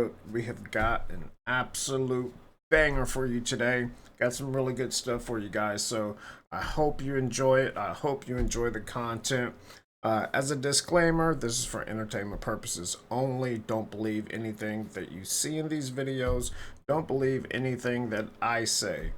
episode. We have got an absolute banger for you today. Got some really good stuff for you guys. So I hope you enjoy it. I hope you enjoy the content. As a disclaimer, this is for entertainment purposes only. Don't believe anything that you see in these videos. Don't believe anything that I say.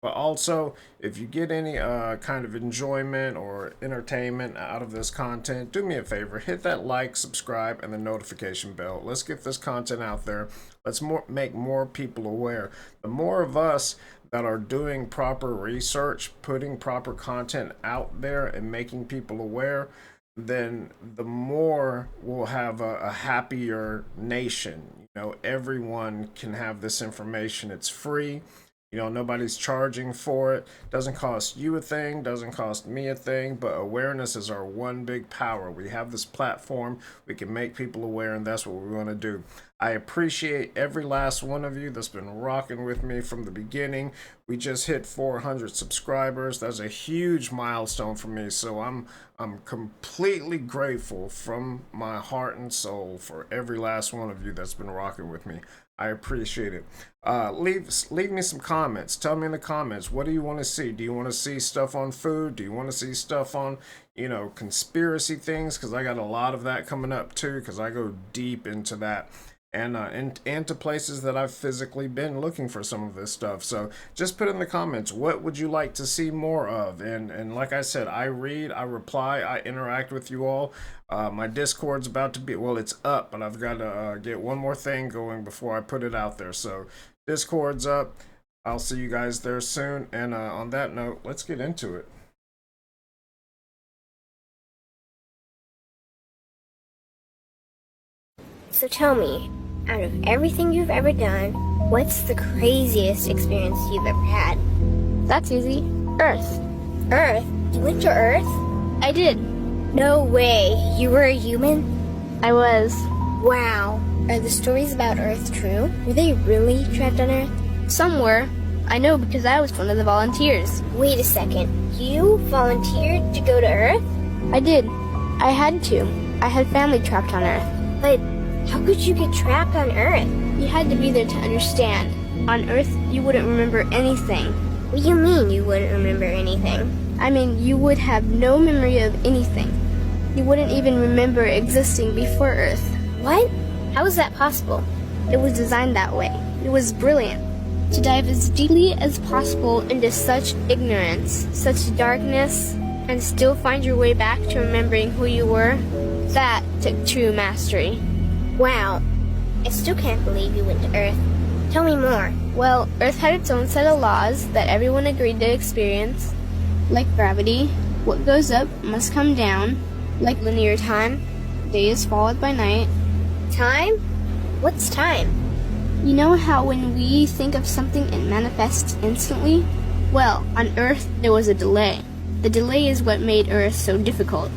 But also, if you get any kind of enjoyment or entertainment out of this content, do me a favor, hit that like, subscribe, and the notification bell. Let's get this content out there. Let's make more people aware. The more of us that are doing proper research, putting proper content out there, and making people aware, then the more we'll have a happier nation. You know, everyone can have this information. It's free. You know, nobody's charging for it. Doesn't cost you a thing, doesn't cost me a thing, but awareness is our one big power. We have this platform, we can make people aware, and that's what we want to do. I appreciate every last one of you that's been rocking with me from the beginning. We just hit 400 subscribers. That's a huge milestone for me, so I'm completely grateful from my heart and soul for every last one of you that's been rocking with me. I appreciate it. Leave me some comments. Tell me in the comments, what do you want to see? Do you want to see stuff on food? Do you want to see stuff on, you know, conspiracy things? Because I got a lot of that coming up too, because I go deep into that. And to places that I've physically been looking for some of this stuff. So just put in the comments, what would you like to see more of? And like I said, I read, I reply, I interact with you all. My Discord's about to be, well, it's up, but I've got to get one more thing going before I put it out there. So Discord's up. I'll see you guys there soon. And on that note, let's get into it. So tell me, out of everything you've ever done, what's the craziest experience you've ever had? That's easy. Earth. Earth? You went to Earth? I did. No way. You were a human? I was. Wow. Are the stories about Earth true? Were they really trapped on Earth? Some were. I know because I was one of the volunteers. Wait a second. You volunteered to go to Earth? I did. I had to. I had family trapped on Earth. But how could you get trapped on Earth? You had to be there to understand. On Earth, you wouldn't remember anything. What do you mean you wouldn't remember anything? I mean, you would have no memory of anything. You wouldn't even remember existing before Earth. What? How is that possible? It was designed that way. It was brilliant. To dive as deeply as possible into such ignorance, such darkness, and still find your way back to remembering who you were, that took true mastery. Wow. I still can't believe you went to Earth. Tell me more. Well, Earth had its own set of laws that everyone agreed to experience. Like gravity, what goes up must come down. Like linear time, day is followed by night. Time? What's time? You know how when we think of something it manifests instantly? Well, on Earth there was a delay. The delay is what made Earth so difficult.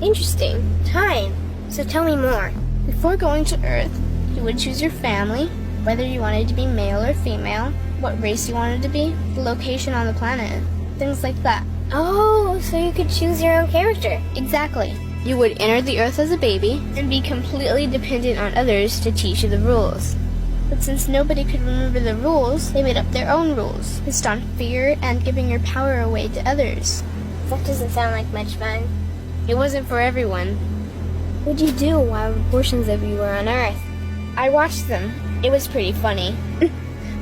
Interesting. Time. So tell me more. Before going to Earth, you would choose your family, whether you wanted to be male or female, what race you wanted to be, the location on the planet, things like that. Oh, so you could choose your own character. Exactly. You would enter the Earth as a baby and be completely dependent on others to teach you the rules. But since nobody could remember the rules, they made up their own rules, based on fear and giving your power away to others. That doesn't sound like much fun. It wasn't for everyone. What'd you do while portions of you were on Earth? I watched them. It was pretty funny.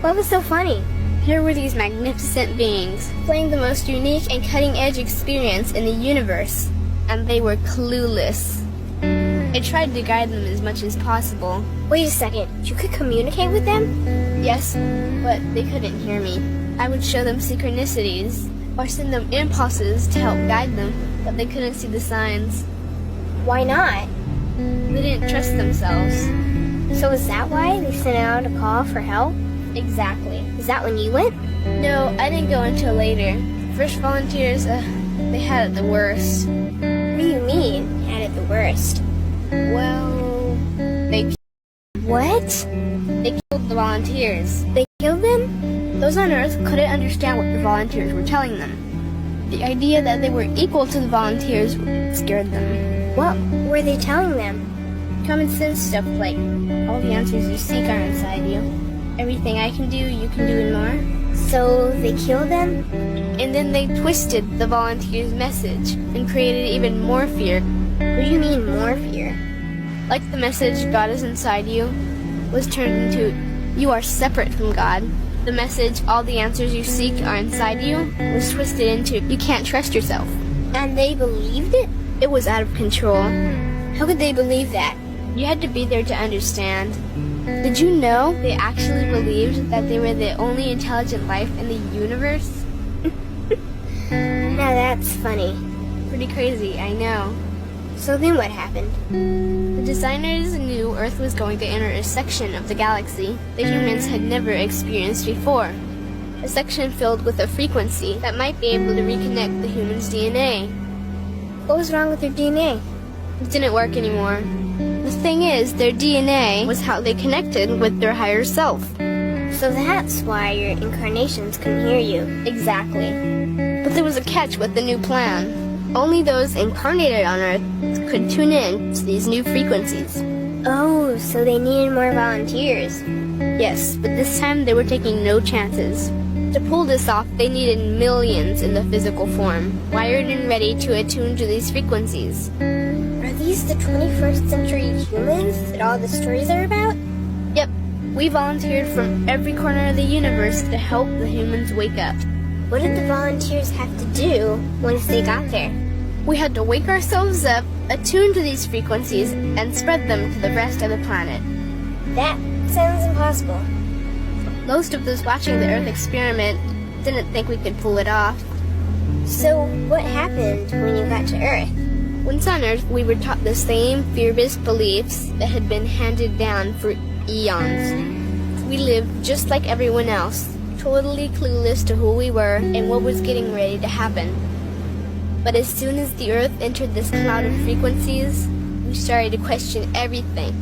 What was so funny? Here were these magnificent beings, playing the most unique and cutting-edge experience in the universe. And they were clueless. I tried to guide them as much as possible. Wait a second. You could communicate with them? Yes, but they couldn't hear me. I would show them synchronicities, or send them impulses to help guide them, but they couldn't see the signs. Why not? They didn't trust themselves. So is that why they sent out a call for help? Exactly. Is that when you went? No, I didn't go until later. First volunteers, they had it the worst. What do you mean, had it the worst? Well, they... What? They killed the volunteers. They killed them? Those on Earth couldn't understand what the volunteers were telling them. The idea that they were equal to the volunteers scared them. What were they telling them? common sense stuff like all the answers you seek are inside you. Everything I can do, you can do and more. So they killed them? And then they twisted the volunteers' message and created even more fear. What do you mean more fear? Like the message, God is inside you, was turned into, you are separate from God. The message, all the answers you seek are inside you, was twisted into, you can't trust yourself. And they believed it? It was out of control. How could they believe that? You had to be there to understand. Did you know they actually believed that they were the only intelligent life in the universe? Now that's funny. Pretty crazy, I know. So then what happened? The designers knew Earth was going to enter a section of the galaxy that humans had never experienced before. A section filled with a frequency that might be able to reconnect the human's DNA. What was wrong with their DNA? It didn't work anymore. The thing is, their DNA was how they connected with their higher self. So that's why your incarnations couldn't hear you. Exactly. But there was a catch with the new plan. Only those incarnated on Earth could tune in to these new frequencies. Oh, so they needed more volunteers. Yes, but this time they were taking no chances. To pull this off, they needed millions in the physical form, wired and ready to attune to these frequencies. Are these the 21st century humans that all the stories are about? Yep, we volunteered from every corner of the universe to help the humans wake up. What did the volunteers have to do once they got there? We had to wake ourselves up, attune to these frequencies, and spread them to the rest of the planet. That sounds impossible. Most of those watching the Earth experiment didn't think we could pull it off. So what happened when you got to Earth? Once on Earth, we were taught the same fear-based beliefs that had been handed down for eons. We lived just like everyone else, totally clueless to who we were and what was getting ready to happen. But as soon as the Earth entered this cloud of frequencies, we started to question everything.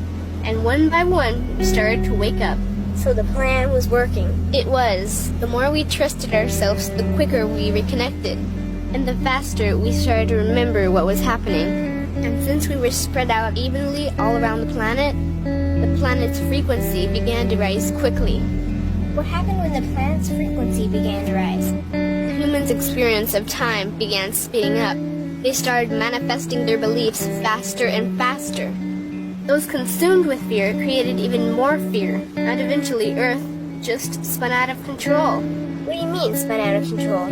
And one by one, we started to wake up. So the plan was working. It was. The more we trusted ourselves, the quicker we reconnected. And the faster we started to remember what was happening. And since we were spread out evenly all around the planet's frequency began to rise quickly. What happened when the planet's frequency began to rise? The humans' experience of time began speeding up. They started manifesting their beliefs faster and faster. Those consumed with fear created even more fear, and eventually Earth just spun out of control. What do you mean, spun out of control?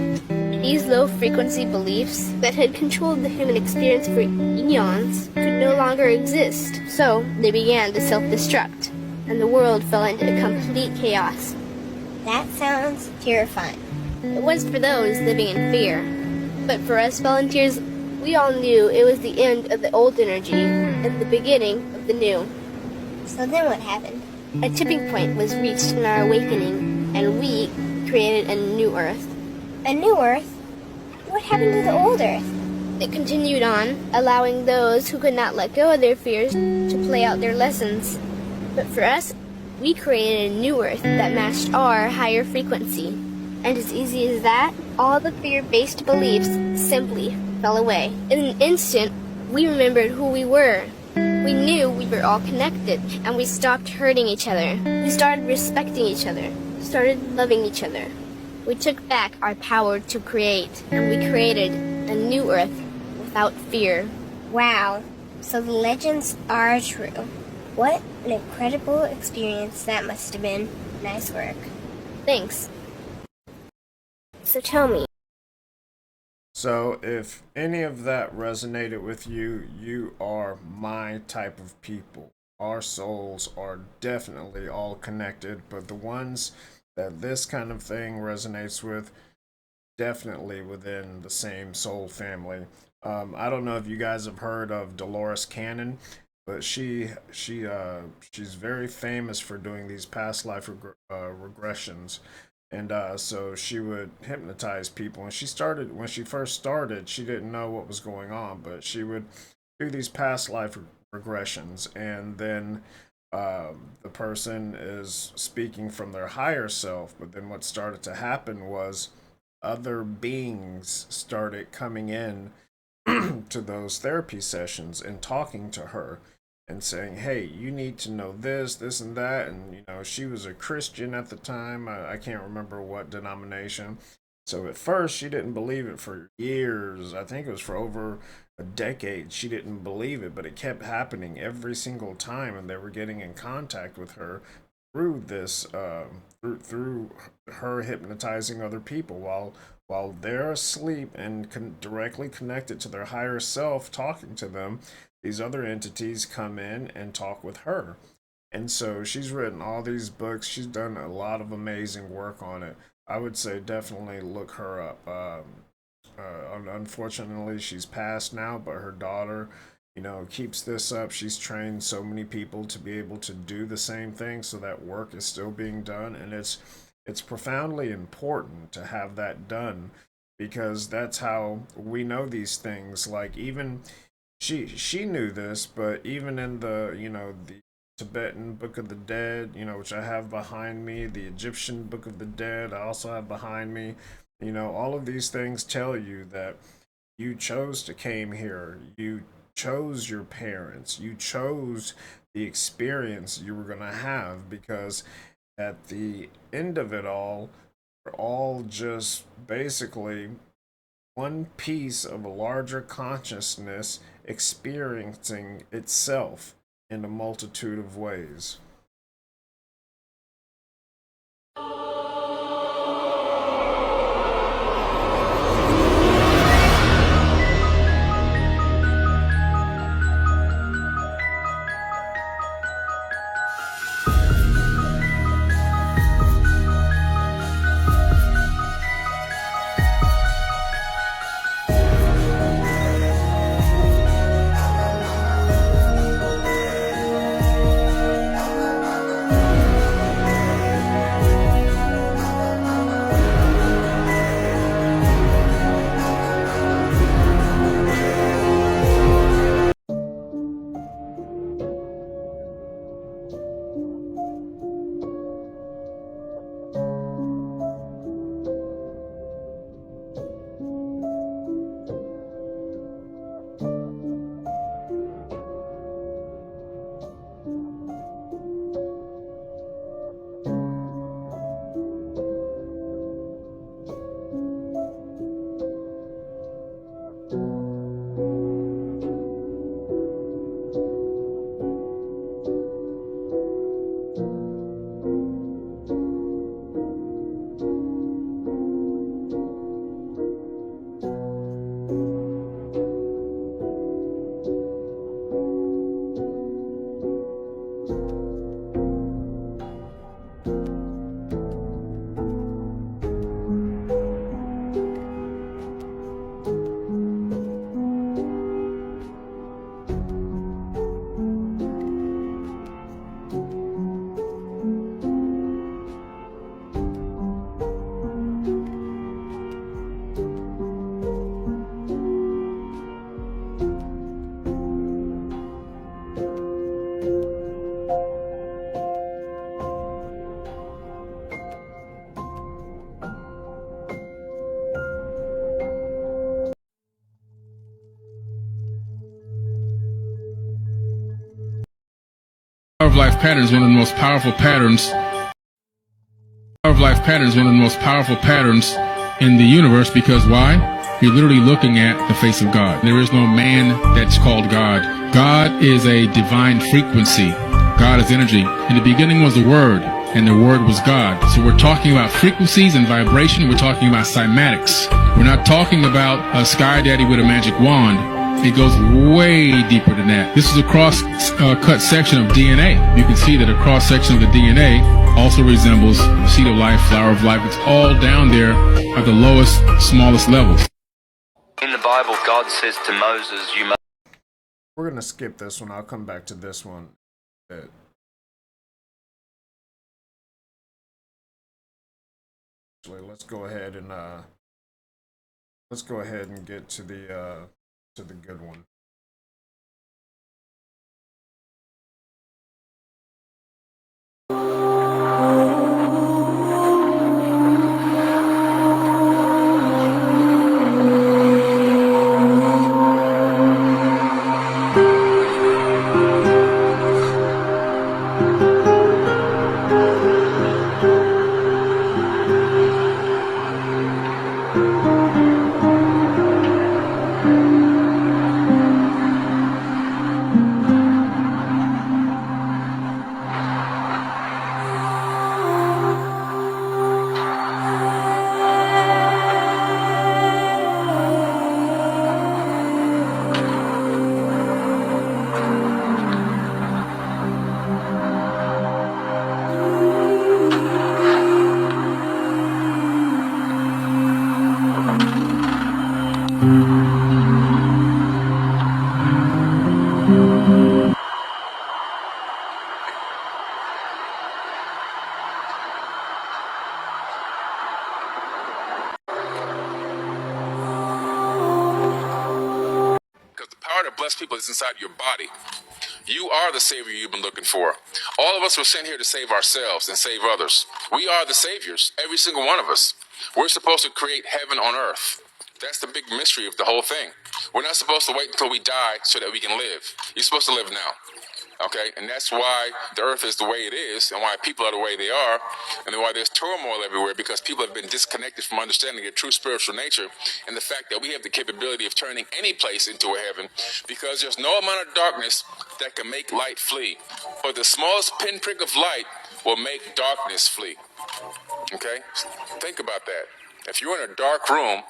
These low-frequency beliefs that had controlled the human experience for eons could no longer exist, so they began to self-destruct, and the world fell into complete chaos. That sounds terrifying. It was for those living in fear, but for us volunteers, we all knew it was the end of the old energy and the beginning of the new. So then what happened? A tipping point was reached in our awakening, and we created a new Earth. A new Earth? What happened to the old Earth? It continued on, allowing those who could not let go of their fears to play out their lessons. But for us, we created a new Earth that matched our higher frequency. And as easy as that, all the fear-based beliefs simply fell away. In an instant, we remembered who we were. We knew we were all connected, and we stopped hurting each other. We started respecting each other, started loving each other. We took back our power to create, and we created a new Earth without fear. Wow, so the legends are true. What an incredible experience that must have been. Nice work. Thanks. So tell me. So if any of that resonated with you, you are my type of people. Our souls are definitely all connected, but the ones that this kind of thing resonates with, definitely within the same soul family. I don't know if you guys have heard of Dolores Cannon, but she's very famous for doing these past life regressions. And so she would hypnotize people. And when she first started, she didn't know what was going on, but she would do these past life regressions. And then the person is speaking from their higher self. But then what started to happen was other beings started coming in to those therapy sessions and talking to her. and saying, hey, you need to know this, this, and that. And, you know, she was a Christian at the time. I can't remember what denomination. So at first, she didn't believe it for years. I think it was for over a decade. She didn't believe it, but it kept happening every single time. And they were getting in contact with her through this, through her hypnotizing other people while they're asleep and directly connected to their higher self talking to them. These other entities come in and talk with her. And so she's written all these books. She's done a lot of amazing work on it. I would say definitely look her up. Unfortunately, she's passed now, but her daughter, you know, keeps this up. She's trained so many people to be able to do the same thing, so that work is still being done, and it's profoundly important to have that done, because that's how we know these things. Like, even she knew this, but even in the, you know, the Tibetan Book of the Dead, you know, which I have behind me, the Egyptian Book of the Dead I also have behind me, you know, all of these things tell you that you chose to came here, you chose your parents, you chose the experience you were going to have, because at the end of it all, we're all just basically one piece of a larger consciousness experiencing itself in a multitude of ways. Power of life pattern is one of the most powerful patterns. Power of life pattern is one of the most powerful patterns in the universe, because why? You're literally looking at the face of God. There is no man that's called God. God is a divine frequency. God is energy. In the beginning was the Word, and the Word was God. So we're talking about frequencies and vibration. We're talking about cymatics. We're not talking about a sky daddy with a magic wand. It goes way deeper than that. This is a cross-cut section of DNA. You can see that a cross-section of the DNA also resembles the seed of life, flower of life. It's all down there at the lowest, smallest levels. In the Bible, God says to Moses, you must... We're going to skip this one. I'll come back to this one. Actually, let's go ahead and get to the good one. Because the power to bless people is inside your body. You are the savior you've been looking for. All of us were sent here to save ourselves and save others. We are the saviors, every single one of us. We're supposed to create heaven on earth. That's the big mystery of the whole thing. We're not supposed to wait until we die so that we can live. You're supposed to live now. Okay, and that's why the earth is the way it is, and why people are the way they are, and why there's turmoil everywhere, because people have been disconnected from understanding their true spiritual nature, and the fact that we have the capability of turning any place into a heaven, because there's no amount of darkness that can make light flee, but the smallest pinprick of light will make darkness flee. Okay, think about that. If you're in a dark room,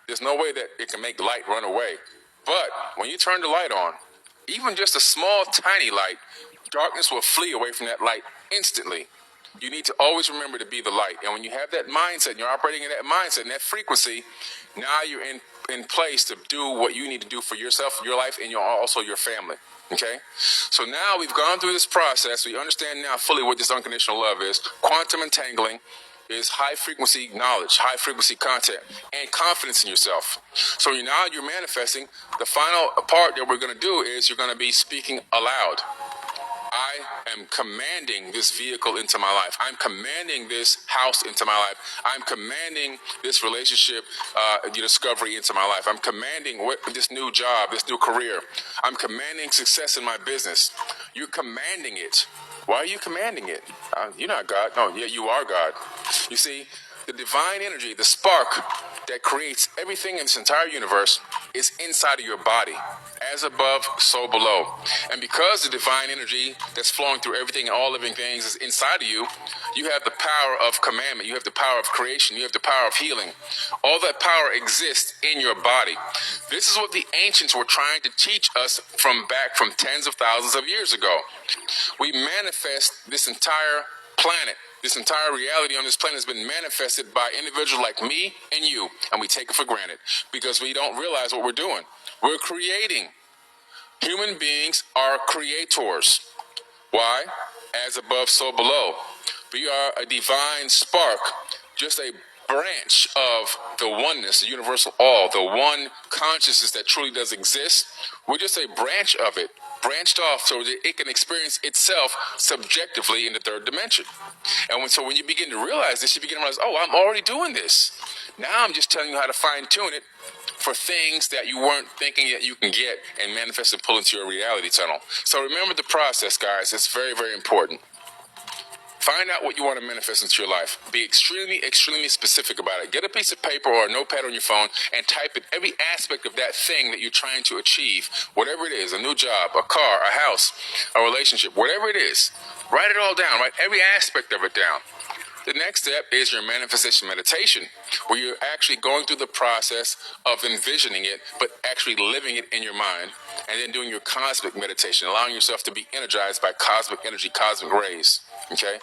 there's no way that it can make light run away, but when you turn the light on, even just a small, tiny light, darkness will flee away from that light instantly. You need to always remember to be the light. And when you have that mindset, and you're operating in that mindset and that frequency, now you're in place to do what you need to do for yourself, your life, and also your family. Okay? So now we've gone through this process. We understand now fully what this unconditional love is. Quantum entangling is high frequency knowledge, high frequency content, and confidence in yourself. So now you're manifesting. The final part that we're going to do is you're going to be speaking aloud. I am commanding this vehicle into my life. I'm commanding this house into my life. I'm commanding this relationship, discovery into my life. I'm commanding this new job, this new career. I'm commanding success in my business. You're commanding it. Why are you commanding it? You're not God. No, yeah, you are God. You see, the divine energy, the spark that creates everything in this entire universe is inside of your body. As above, so below. And because the divine energy that's flowing through everything and all living things is inside of you, you have the power of commandment. You have the power of creation. You have the power of healing. All that power exists in your body. This is what the ancients were trying to teach us from tens of thousands of years ago. We manifest this entire planet. This entire reality on this planet has been manifested by individuals like me and you, and we take it for granted because we don't realize what we're doing. We're creating. Human beings are creators. Why? As above, so below. We are a divine spark, just a branch of the oneness, the universal all, the one consciousness that truly does exist. We're just a branch of it, branched off so that it can experience itself subjectively in the third dimension. And so when you begin to realize this, you begin to realize, oh, I'm already doing this. Now I'm just telling you how to fine tune it for things that you weren't thinking that you can get and manifest and pull into your reality tunnel. So remember the process, guys. It's very, very important. Find out what you want to manifest into your life. Be extremely, extremely specific about it. Get a piece of paper or a notepad on your phone and type in every aspect of that thing that you're trying to achieve. Whatever it is, a new job, a car, a house, a relationship, whatever it is. Write it all down. Write every aspect of it down. The next step is your manifestation meditation, where you're actually going through the process of envisioning it, but actually living it in your mind, and then doing your cosmic meditation, allowing yourself to be energized by cosmic energy, cosmic rays. Okay?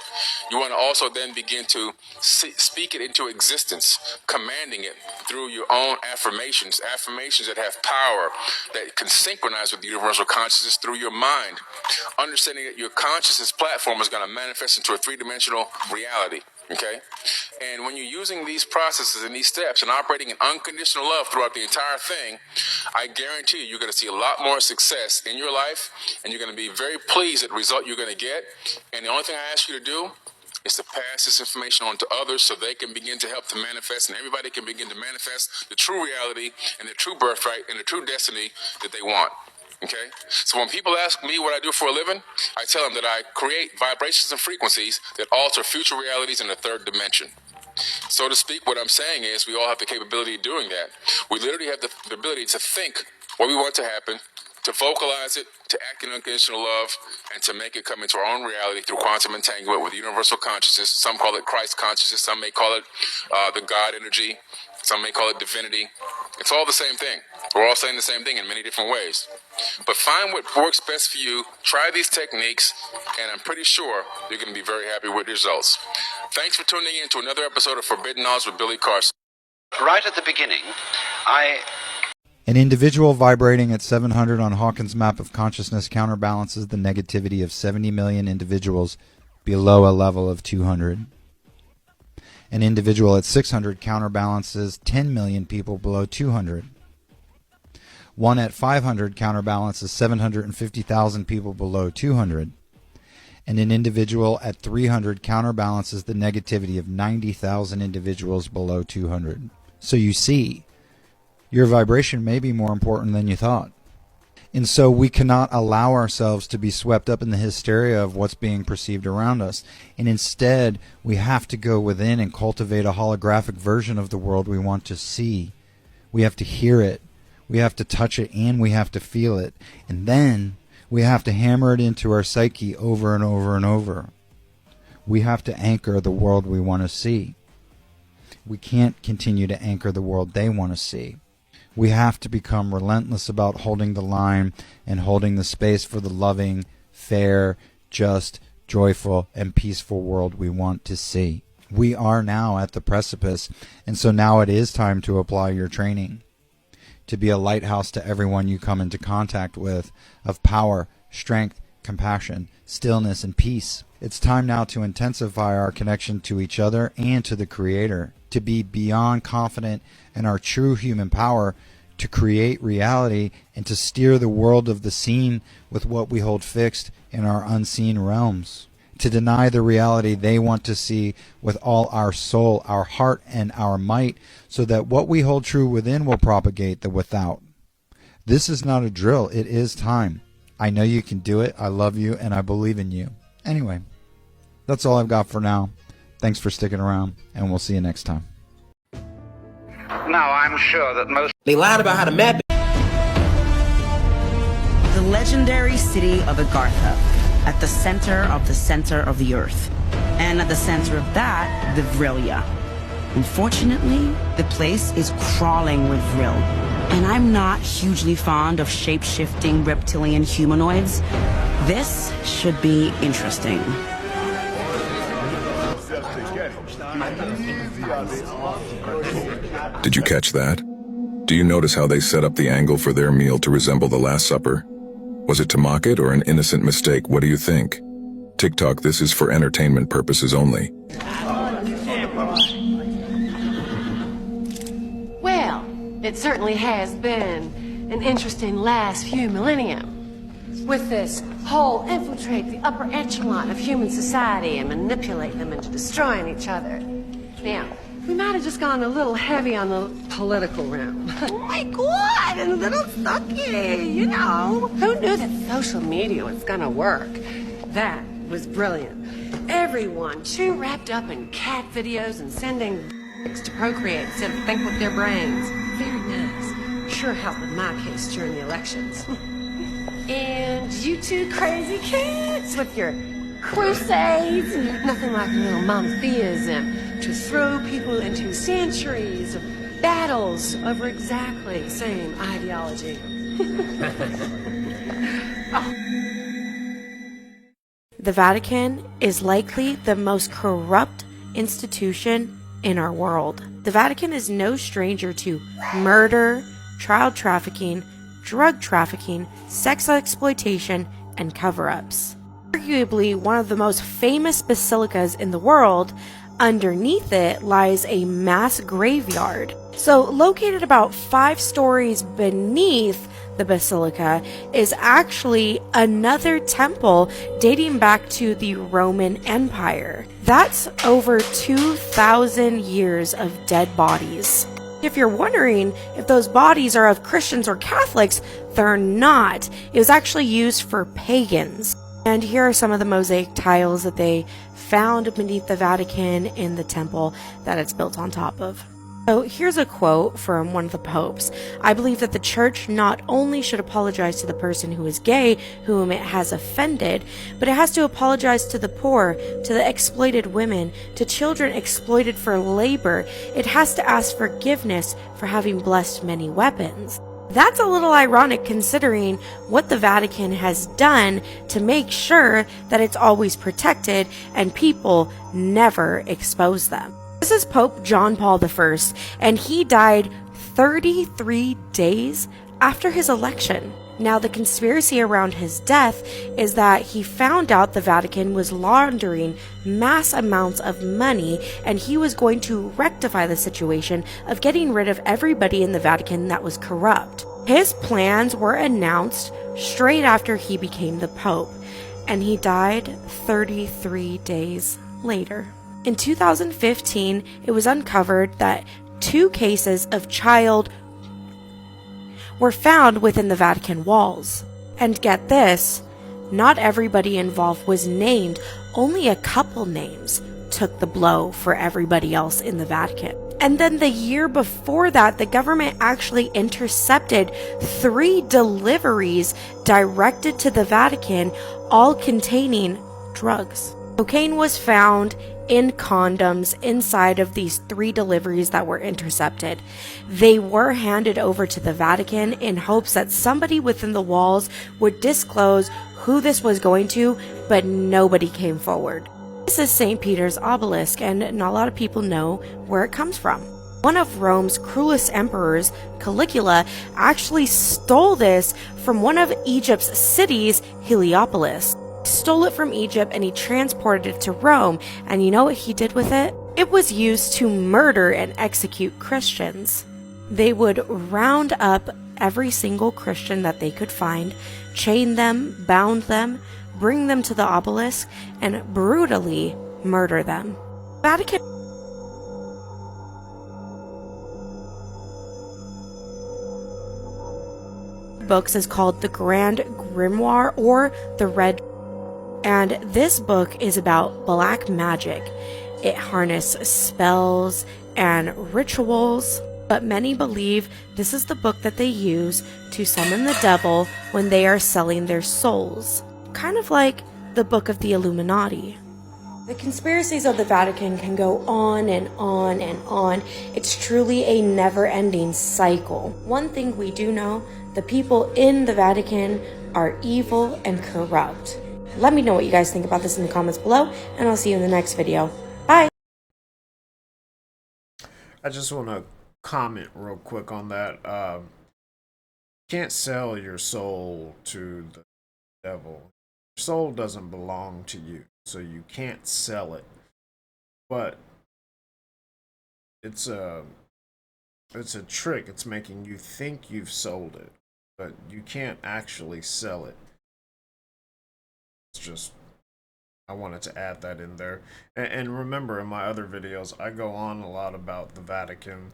You want to also then begin to speak it into existence, commanding it through your own affirmations that have power, that can synchronize with the universal consciousness through your mind, understanding that your consciousness platform is going to manifest into a three-dimensional reality. Okay? And when you're using these processes and these steps and operating in unconditional love throughout the entire thing, I guarantee you're going to see a lot more success in your life, and you're going to be very pleased at the result you're going to get. And the only thing I ask you to do is to pass this information on to others so they can begin to help to manifest, and everybody can begin to manifest the true reality and the true birthright and the true destiny that they want. Okay? So when people ask me what I do for a living, I tell them that I create vibrations and frequencies that alter future realities in the third dimension. So to speak, what I'm saying is we all have the capability of doing that. We literally have the ability to think what we want to happen, to vocalize it, to act in unconditional love, and to make it come into our own reality through quantum entanglement with universal consciousness. Some call it Christ consciousness. Some may call it the God energy. Some may call it divinity. It's all the same thing. We're all saying the same thing in many different ways. But find what works best for you. Try these techniques, and I'm pretty sure you're going to be very happy with the results. Thanks for tuning in to another episode of Forbidden Knowledge with Billy Carson. Right at the beginning, An individual vibrating at 700 on Hawkins' map of consciousness counterbalances the negativity of 70 million individuals below a level of 200. An individual at 600 counterbalances 10 million people below 200. One at 500 counterbalances 750,000 people below 200. And an individual at 300 counterbalances the negativity of 90,000 individuals below 200. So you see, your vibration may be more important than you thought. And so we cannot allow ourselves to be swept up in the hysteria of what's being perceived around us. And instead, we have to go within and cultivate a holographic version of the world we want to see. We have to hear it, we have to touch it, and we have to feel it. And then we have to hammer it into our psyche over and over and over. We have to anchor the world we want to see. We can't continue to anchor the world they want to see. We have to become relentless about holding the line and holding the space for the loving, fair, just, joyful, and peaceful world we want to see. We are now at the precipice, and so now it is time to apply your training, to be a lighthouse to everyone you come into contact with, of power, strength, compassion, stillness, and peace. It's time now to intensify our connection to each other and to the Creator, to be beyond confident in our true human power to create reality and to steer the world of the seen with what we hold fixed in our unseen realms, to deny the reality they want to see with all our soul, our heart, and our might, so that what we hold true within will propagate the without. This is not a drill, it is time. I know you can do it, I love you, and I believe in you. Anyway, that's all I've got for now. Thanks for sticking around, and we'll see you next time. Now, I'm sure that most... They lied about how to map it. The legendary city of Agartha, at the center of the earth. And at the center of that, the Vrilya. Unfortunately, the place is crawling with Vril. And I'm not hugely fond of shape-shifting reptilian humanoids. This should be interesting. Did you catch that? Do you notice how they set up the angle for their meal to resemble the Last Supper? Was it to mock it or an innocent mistake? What do you think? TikTok, this is for entertainment purposes only. Well, it certainly has been an interesting last few millennium. With this whole infiltrate the upper echelon of human society and manipulate them into destroying each other. Now, we might have just gone a little heavy on the political realm. Oh my God, and a little sucky, you know. Who knew that social media was gonna work? That was brilliant. Everyone too wrapped up in cat videos and sending to procreate instead of think with their brains. Very nice. Sure helped with my case during the elections. And you two crazy kids with your crusades, nothing like a little monotheism to throw people into centuries of battles over exactly the same ideology. The Vatican is likely the most corrupt institution in our world. The Vatican is no stranger to murder, child trafficking, drug trafficking, sex exploitation, and cover-ups. Arguably one of the most famous basilicas in the world, underneath it lies a mass graveyard. So located about 5 stories beneath the basilica is actually another temple dating back to the Roman Empire. That's over 2,000 years of dead bodies. If you're wondering if those bodies are of Christians or Catholics, they're not. It was actually used for pagans. And here are some of the mosaic tiles that they found beneath the Vatican in the temple that it's built on top of. So here's a quote from one of the popes. I believe that the church not only should apologize to the person who is gay, whom it has offended, but it has to apologize to the poor, to the exploited women, to children exploited for labor. It has to ask forgiveness for having blessed many weapons. That's a little ironic considering what the Vatican has done to make sure that it's always protected and people never expose them. This is Pope John Paul I, and he died 33 days after his election. Now, the conspiracy around his death is that he found out the Vatican was laundering mass amounts of money, and he was going to rectify the situation of getting rid of everybody in the Vatican that was corrupt. His plans were announced straight after he became the Pope, and he died 33 days later. In 2015, it was uncovered that 2 cases of child were found within the Vatican walls. And get this, not everybody involved was named, only a couple names took the blow for everybody else in the Vatican. And then the year before that, the government actually intercepted 3 deliveries directed to the Vatican, all containing drugs. Cocaine was found in condoms inside of these 3 deliveries that were intercepted. They were handed over to the Vatican in hopes that somebody within the walls would disclose who this was going to, but nobody came forward. This is St. Peter's obelisk, and not a lot of people know where it comes from. One of Rome's cruelest emperors, Caligula, actually stole this from one of Egypt's cities, Heliopolis. Stole it from Egypt and he transported it to Rome, and you know what he did with it? It was used to murder and execute Christians. They would round up every single Christian that they could find, chain them, bound them, bring them to the obelisk, and brutally murder them. Vatican books is called the Grand Grimoire or the Red. And this book is about black magic. It harnesses spells and rituals, but many believe this is the book that they use to summon the devil when they are selling their souls. Kind of like the Book of the Illuminati. The conspiracies of the Vatican can go on and on and on. It's truly a never-ending cycle. One thing we do know, the people in the Vatican are evil and corrupt. Let me know what you guys think about this in the comments below, and I'll see you in the next video. Bye! I just want to comment real quick on that. You can't sell your soul to the devil. Your soul doesn't belong to you, so you can't sell it. But it's a trick. It's making you think you've sold it, but you can't actually sell it. Just I wanted to add that in there. And remember, in my other videos I go on a lot about the Vatican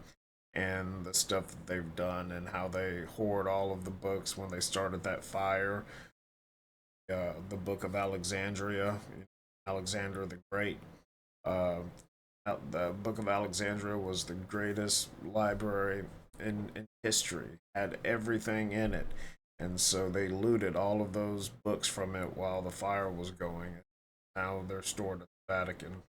and the stuff that they've done and how they hoard all of the books when they started that fire, the Book of Alexandria, Alexander the Great. The Book of Alexandria was the greatest library in history, had everything in it. And so they looted all of those books from it while the fire was going. Now they're stored at the Vatican.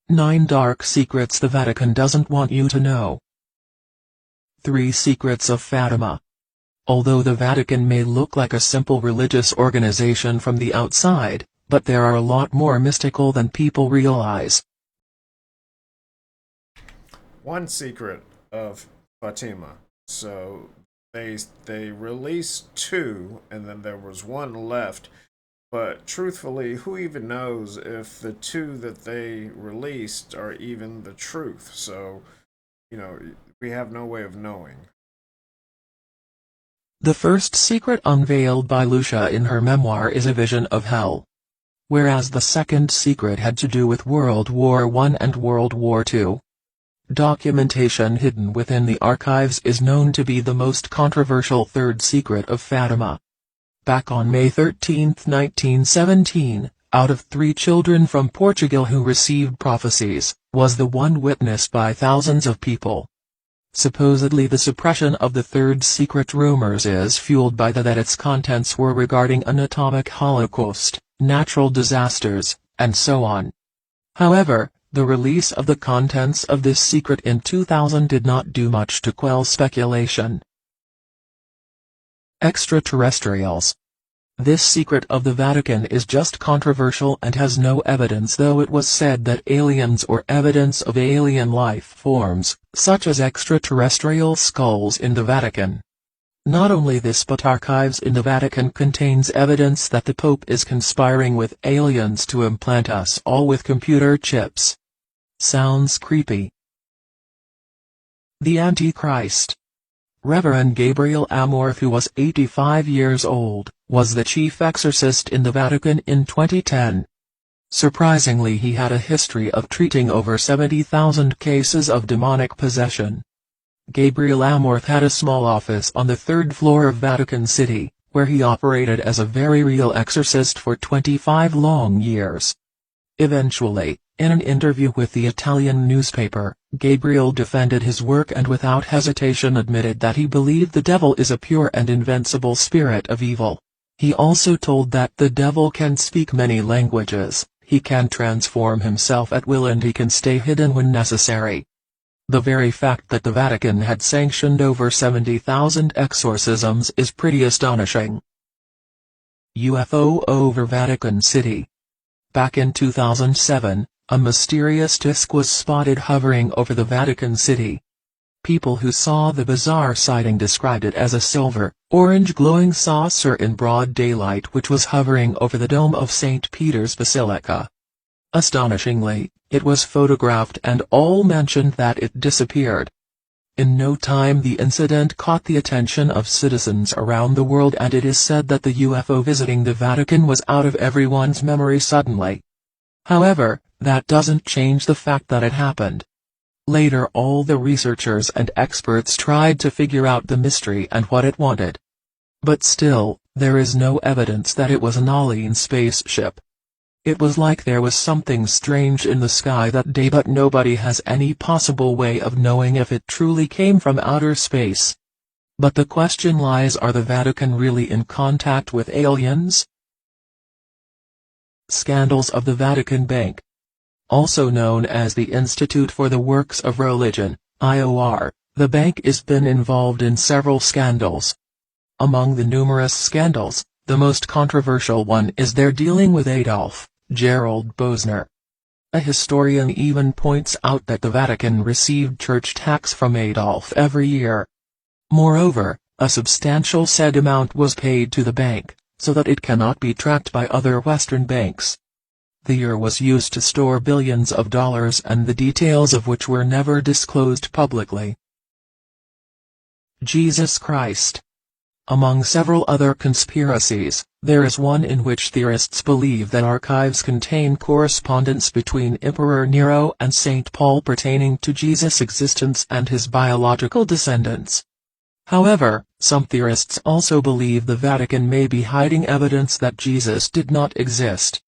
9 dark secrets the Vatican doesn't want you to know. 3 secrets of Fatima. Although the Vatican may look like a simple religious organization from the outside, but there are a lot more mystical than people realize. 1 secret of Fatima. So they released 2, and then there was 1 left. But truthfully, who even knows if the 2 that they released are even the truth? So, you know, we have no way of knowing. The first secret unveiled by Lucia in her memoir is a vision of hell, whereas the second secret had to do with World War I and World War II. Documentation hidden within the archives is known to be the most controversial third secret of Fatima. Back on May 13, 1917, out of 3 children from Portugal who received prophecies, was the one witnessed by thousands of people. Supposedly the suppression of the third secret rumors is fueled by that its contents were regarding an atomic holocaust, natural disasters, and so on. However, the release of the contents of this secret in 2000 did not do much to quell speculation. Extraterrestrials. This secret of the Vatican is just controversial and has no evidence, though it was said that aliens or evidence of alien life forms, such as extraterrestrial skulls in the Vatican. Not only this, but archives in the Vatican contains evidence that the Pope is conspiring with aliens to implant us all with computer chips. Sounds creepy. The Antichrist. Reverend Gabriel Amorth, who was 85 years old, was the chief exorcist in the Vatican in 2010. Surprisingly, he had a history of treating over 70,000 cases of demonic possession. Gabriel Amorth had a small office on the third floor of Vatican City, where he operated as a very real exorcist for 25 long years. Eventually, in an interview with the Italian newspaper, Gabriel defended his work and without hesitation admitted that he believed the devil is a pure and invincible spirit of evil. He also told that the devil can speak many languages, he can transform himself at will, and he can stay hidden when necessary. The very fact that the Vatican had sanctioned over 70,000 exorcisms is pretty astonishing. UFO over Vatican City. Back in 2007, a mysterious disk was spotted hovering over the Vatican City. People who saw the bizarre sighting described it as a silver, orange glowing saucer in broad daylight which was hovering over the dome of St. Peter's Basilica. Astonishingly, it was photographed and all mentioned that it disappeared. In no time the incident caught the attention of citizens around the world, and it is said that the UFO visiting the Vatican was out of everyone's memory suddenly. However, that doesn't change the fact that it happened. Later all the researchers and experts tried to figure out the mystery and what it wanted. But still, there is no evidence that it was an alien spaceship. It was like there was something strange in the sky that day, but nobody has any possible way of knowing if it truly came from outer space. But the question lies, are the Vatican really in contact with aliens? Scandals of the Vatican Bank. Also known as the Institute for the Works of Religion, IOR, the bank has been involved in several scandals. Among the numerous scandals, the most controversial one is their dealing with Adolf Gerald Bosner. A historian even points out that the Vatican received church tax from Adolf every year. Moreover, a substantial said amount was paid to the bank, so that it cannot be tracked by other Western banks. The year was used to store billions of dollars, and the details of which were never disclosed publicly. Jesus Christ. Among several other conspiracies, there is one in which theorists believe that archives contain correspondence between Emperor Nero and St. Paul pertaining to Jesus' existence and his biological descendants. However, some theorists also believe the Vatican may be hiding evidence that Jesus did not exist.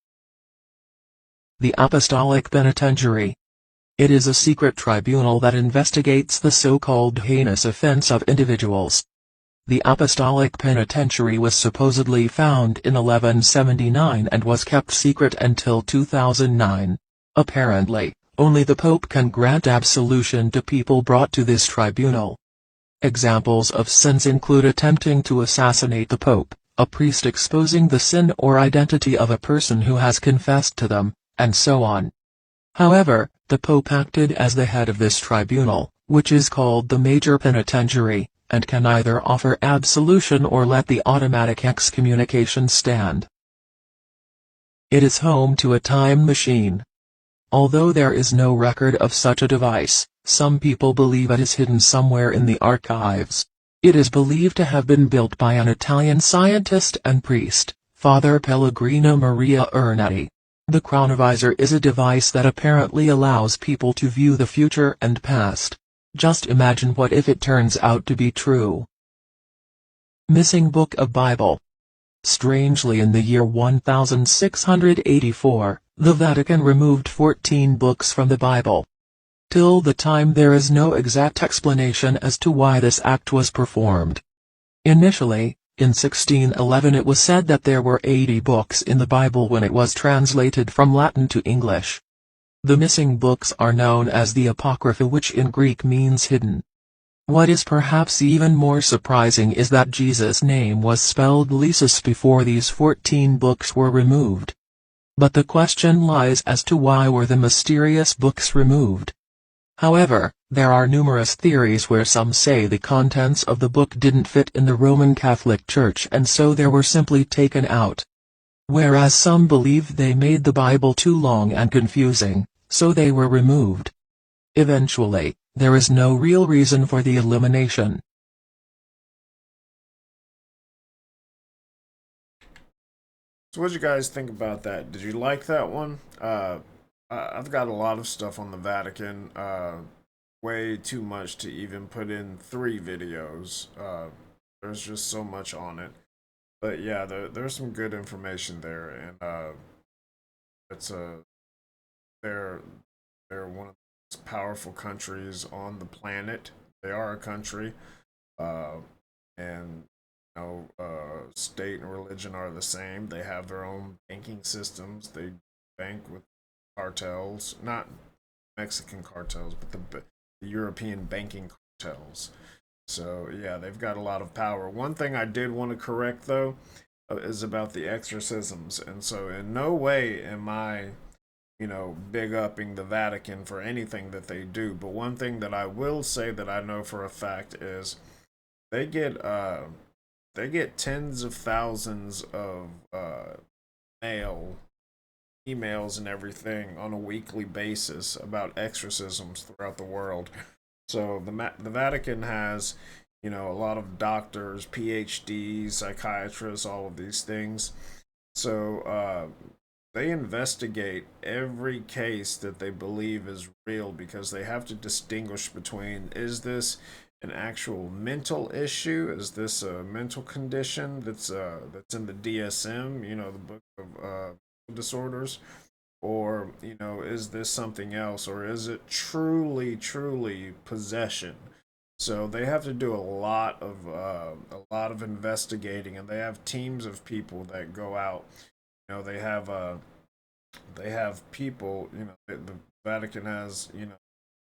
The Apostolic Penitentiary. It is a secret tribunal that investigates the so-called heinous offense of individuals. The Apostolic Penitentiary was supposedly found in 1179 and was kept secret until 2009. Apparently, only the Pope can grant absolution to people brought to this tribunal. Examples of sins include attempting to assassinate the Pope, a priest exposing the sin or identity of a person who has confessed to them, and so on. However, the Pope acted as the head of this tribunal, which is called the Major Penitentiary, and can either offer absolution or let the automatic excommunication stand. It is home to a time machine. Although there is no record of such a device, some people believe it is hidden somewhere in the archives. It is believed to have been built by an Italian scientist and priest, Father Pellegrino Maria Ernetti. The chronovisor is a device that apparently allows people to view the future and past. Just imagine what if it turns out to be true. Missing Book of Bible. Strangely, in the year 1684, the Vatican removed 14 books from the Bible. Till the time there is no exact explanation as to why this act was performed. Initially, in 1611 it was said that there were 80 books in the Bible when it was translated from Latin to English. The missing books are known as the Apocrypha, which in Greek means hidden. What is perhaps even more surprising is that Jesus' name was spelled Lysis before these 14 books were removed. But the question lies as to why were the mysterious books removed. However, there are numerous theories where some say the contents of the book didn't fit in the Roman Catholic Church and so they were simply taken out. Whereas some believe they made the Bible too long and confusing, so they were removed. Eventually, there is no real reason for the elimination. So what did you guys think about that? Did you like that one? I've got a lot of stuff on the Vatican. Way too much to even put in 3 videos. There's just so much on it. But yeah, there's some good information there, and it's a they're one of the most powerful countries on the planet. They are a country, uh, and state and religion are the same. They have their own banking systems. They bank with cartels, not Mexican cartels, but the European banking cartels. So yeah, they've got a lot of power. One thing I did want to correct though is about the exorcisms, and so in no way am I, big upping the Vatican for anything that they do. But one thing that I will say that I know for a fact is they get tens of thousands of mail, emails, and everything on a weekly basis about exorcisms throughout the world. So the Vatican has, a lot of doctors, PhDs, psychiatrists, all of these things. So they investigate every case that they believe is real because they have to distinguish between, is this an actual mental issue? Is this a mental condition that's in the DSM, the book of disorders? Or, is this something else? Or is it truly possession? So they have to do a lot of investigating, and they have teams of people that go out. They have people. The Vatican has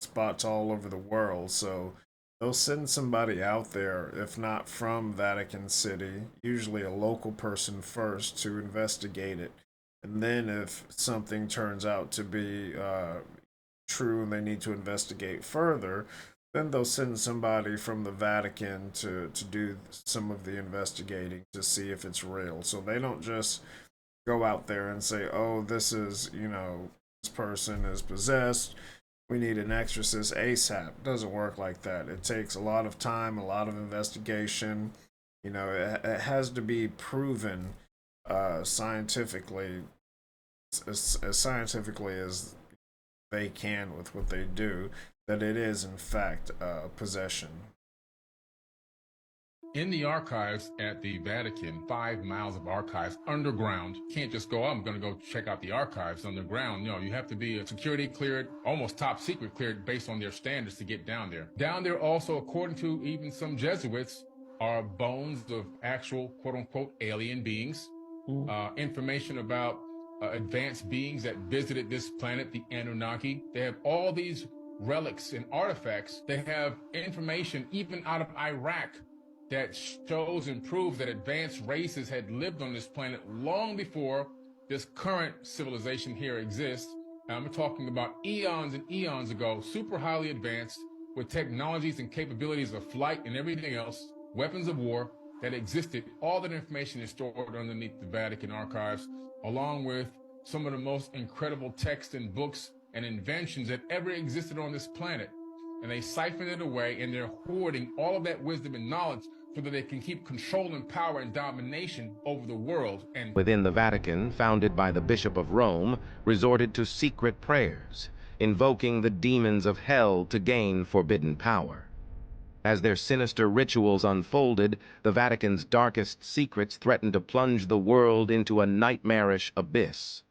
spots all over the world, so they'll send somebody out there, if not from Vatican City, usually a local person first to investigate it. And then if something turns out to be true and they need to investigate further, then they'll send somebody from the Vatican to do some of the investigating to see if it's real. So they don't just go out there and say, oh, this person is possessed. We need an exorcist ASAP. It doesn't work like that. It takes a lot of time, a lot of investigation. It has to be proven scientifically, as scientifically as they can with what they do, that it is in fact possession. In the archives at the Vatican, 5 miles of archives underground. You can't just go, oh, I'm going to go check out the archives underground. No, you have to be a security cleared, almost top secret cleared based on their standards to get down there. Down there also, according to even some Jesuits, are bones of actual quote unquote alien beings, information about advanced beings that visited this planet, the Anunnaki. They have all these relics and artifacts. They have information even out of Iraq that shows and proves that advanced races had lived on this planet long before this current civilization here exists. And I'm talking about eons and eons ago, super highly advanced with technologies and capabilities of flight and everything else, weapons of war that existed. All that information is stored underneath the Vatican archives, along with some of the most incredible texts and books and inventions that ever existed on this planet. And they siphon it away, and they're hoarding all of that wisdom and knowledge so that they can keep control and power and domination over the world. And within the Vatican, founded by the Bishop of Rome, resorted to secret prayers, invoking the demons of hell to gain forbidden power. As their sinister rituals unfolded, the Vatican's darkest secrets threatened to plunge the world into a nightmarish abyss.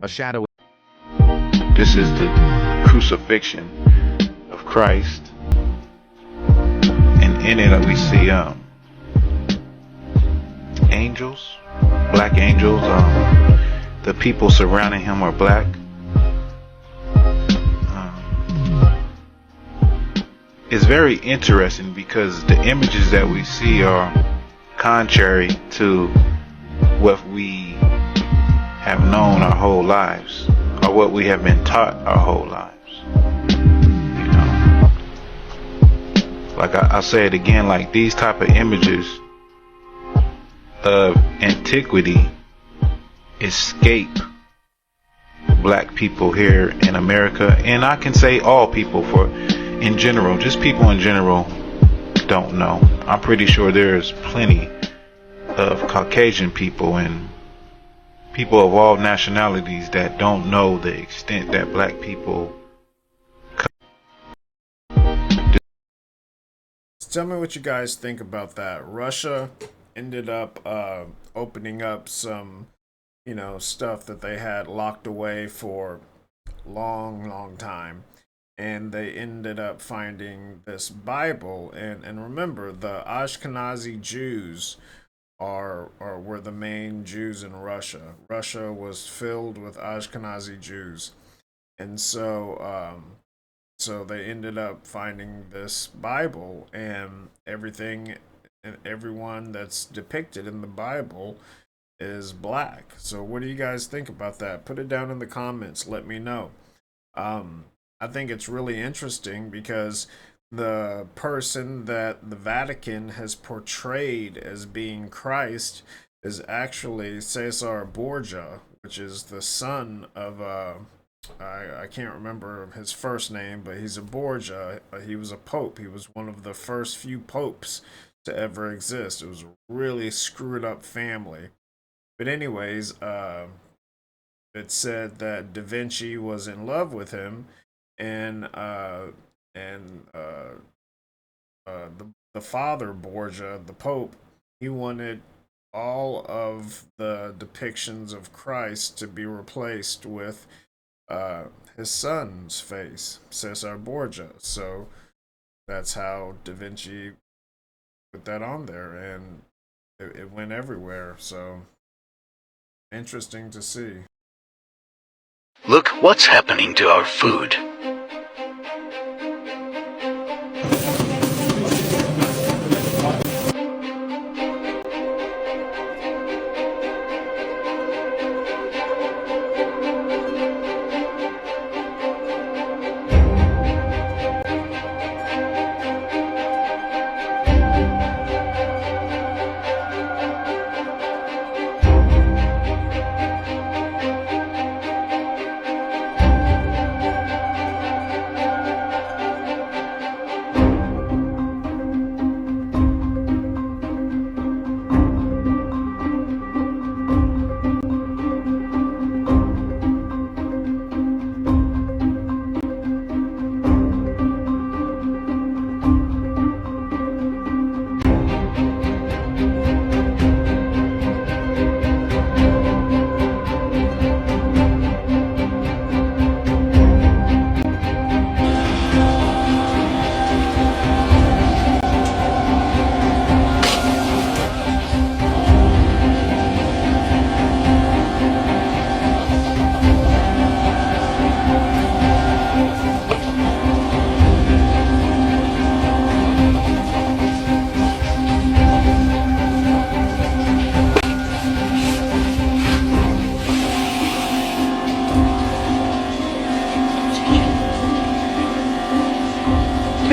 a shadow. This is the crucifixion of Christ, and in it we see angels, black angels. The people surrounding him are black. It's very interesting because the images that we see are contrary to what we have known our whole lives, or what we have been taught our whole lives. You know, like I'll say it again, like these type of images of antiquity escape black people here in America, and I can say all people, for in general, just people in general don't know. I'm pretty sure there's plenty of Caucasian people and people of all nationalities that don't know the extent that black people. Tell me what you guys think about that. Russia ended up opening up some, stuff that they had locked away for long time. And they ended up finding this Bible, and remember, the Ashkenazi Jews were the main Jews in Russia. Russia was filled with Ashkenazi Jews, and so they ended up finding this Bible, and everything and everyone that's depicted in the Bible is black. So what do you guys think about that? Put it down in the comments. Let me know. I think it's really interesting because the person that the Vatican has portrayed as being Christ is actually Caesar Borgia, which is the son of I can't remember his first name, but he's a Borgia. He was a pope. He was one of the first few popes to ever exist. It was a really screwed up family. But anyways, it said that Da Vinci was in love with him, and the father Borgia, the Pope, he wanted all of the depictions of Christ to be replaced with his son's face, Caesar Borgia. So that's how Da Vinci put that on there, and it went everywhere. So interesting to see. Look what's happening to our food.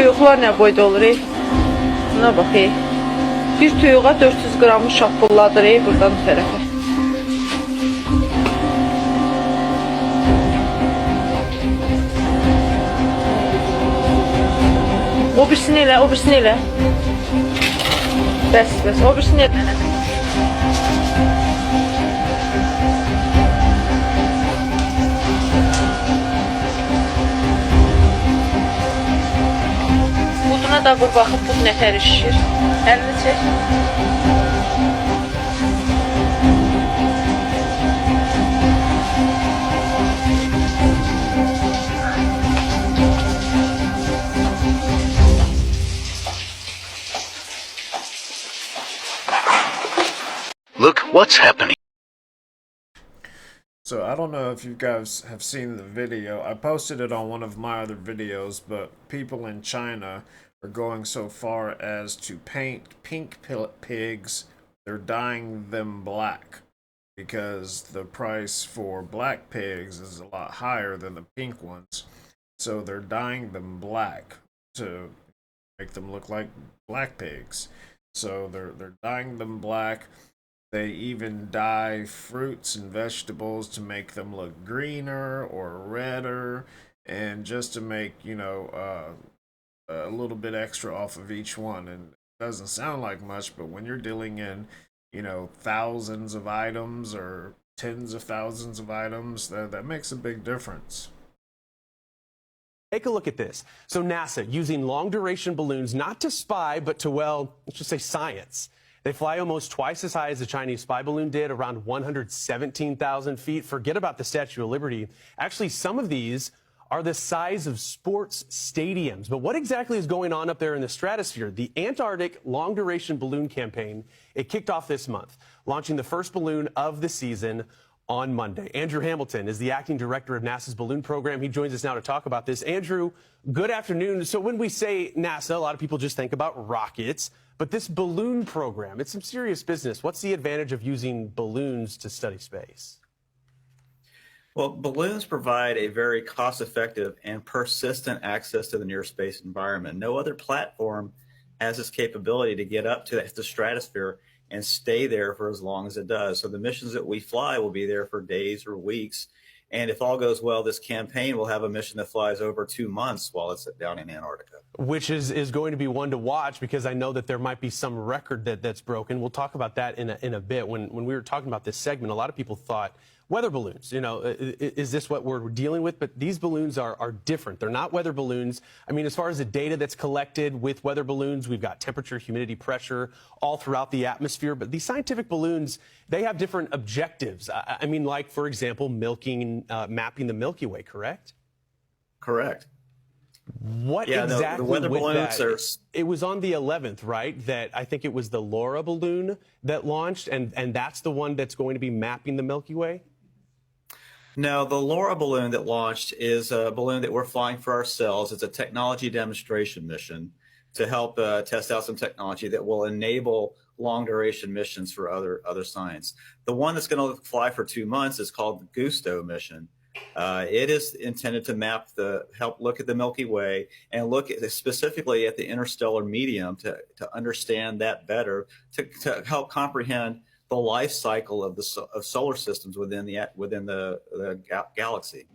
Toyuqlar nə boyda olur? Buna bax. Bir toyuğa 400 qramı şapılladır buradan bu tərəfə. O birisini elə, o birisini elə. Bəs, o birisini elə. Buduna da vur baxıb bud nətər şişir. Əlini çək. what's happening. So I don't know if you guys have seen the video. I posted it on one of my other videos, but people in China are going so far as to paint pink pigs. They're dyeing them black because the price for black pigs is a lot higher than the pink ones. So they're dyeing them black to make them look like black pigs. So they're dyeing them black. They even dye fruits and vegetables to make them look greener or redder, and just to make, a little bit extra off of each one. And it doesn't sound like much, but when you're dealing in, thousands of items or tens of thousands of items, that makes a big difference. Take a look at this. So NASA using long-duration balloons not to spy, but to, well, let's just say science. They fly almost twice as high as the Chinese spy balloon did, around 117,000 feet. Forget about the Statue of Liberty. Actually, some of these are the size of sports stadiums. But what exactly is going on up there in the stratosphere? The Antarctic long-duration balloon campaign, it kicked off this month, launching the first balloon of the season on Monday. Andrew Hamilton is the acting director of NASA's balloon program. He joins us now to talk about this. Andrew, good afternoon. So when we say NASA, a lot of people just think about rockets, but this balloon program, it's some serious business. What's the advantage of using balloons to study space? Well, balloons provide a very cost-effective and persistent access to the near space environment. No other platform has this capability to get up to the stratosphere and stay there for as long as it does. So the missions that we fly will be there for days or weeks. And if all goes well, this campaign will have a mission that flies over 2 months while it's down in Antarctica. Which is going to be one to watch, because I know that there might be some record that's broken. We'll talk about that in a bit. When we were talking about this segment, a lot of people thought weather balloons, is this what we're dealing with? But these balloons are different. They're not weather balloons. I mean, as far as the data that's collected with weather balloons, we've got temperature, humidity, pressure all throughout the atmosphere. But these scientific balloons, they have different objectives. I mean, like, for example, mapping the Milky Way, correct? Correct. What exactly the weather with balloons that? are... It was on the 11th, right? That I think it was the LoRa balloon that launched, and that's the one that's going to be mapping the Milky Way? No, the LoRa balloon that launched is a balloon that we're flying for ourselves. It's a technology demonstration mission to help test out some technology that will enable long-duration missions for other science. The one that's going to fly for 2 months is called the Gusto mission. It is intended to help look at the Milky Way and look specifically at the interstellar medium to understand that better, to help comprehend the life cycle of solar systems within the galaxy.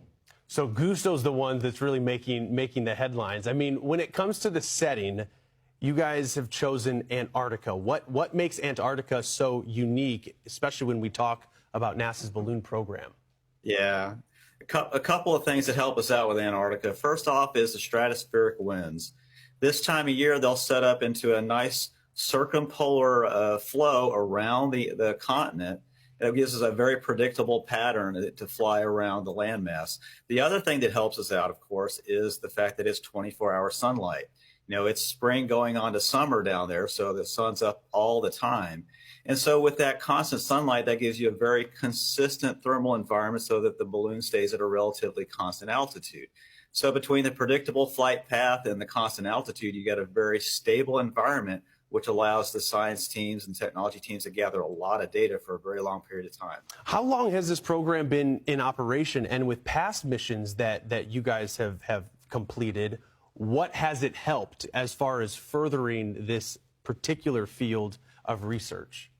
So Gusto's the one that's really making the headlines. I mean, when it comes to the setting, you guys have chosen Antarctica. What makes Antarctica so unique, especially when we talk about NASA's balloon program? Yeah, a couple of things that help us out with Antarctica. First off is the stratospheric winds. This time of year, they'll set up into a nice circumpolar flow around the continent. It gives us a very predictable pattern to fly around the landmass. The other thing that helps us out, of course, is the fact that it's 24-hour sunlight. It's spring going on to summer down there, so the sun's up all the time. And so with that constant sunlight, that gives you a very consistent thermal environment so that the balloon stays at a relatively constant altitude. So between the predictable flight path and the constant altitude, you get a very stable environment, which allows the science teams and technology teams to gather a lot of data for a very long period of time. How long has this program been in operation? And with past missions that you guys have completed, what has it helped as far as furthering this particular field of research?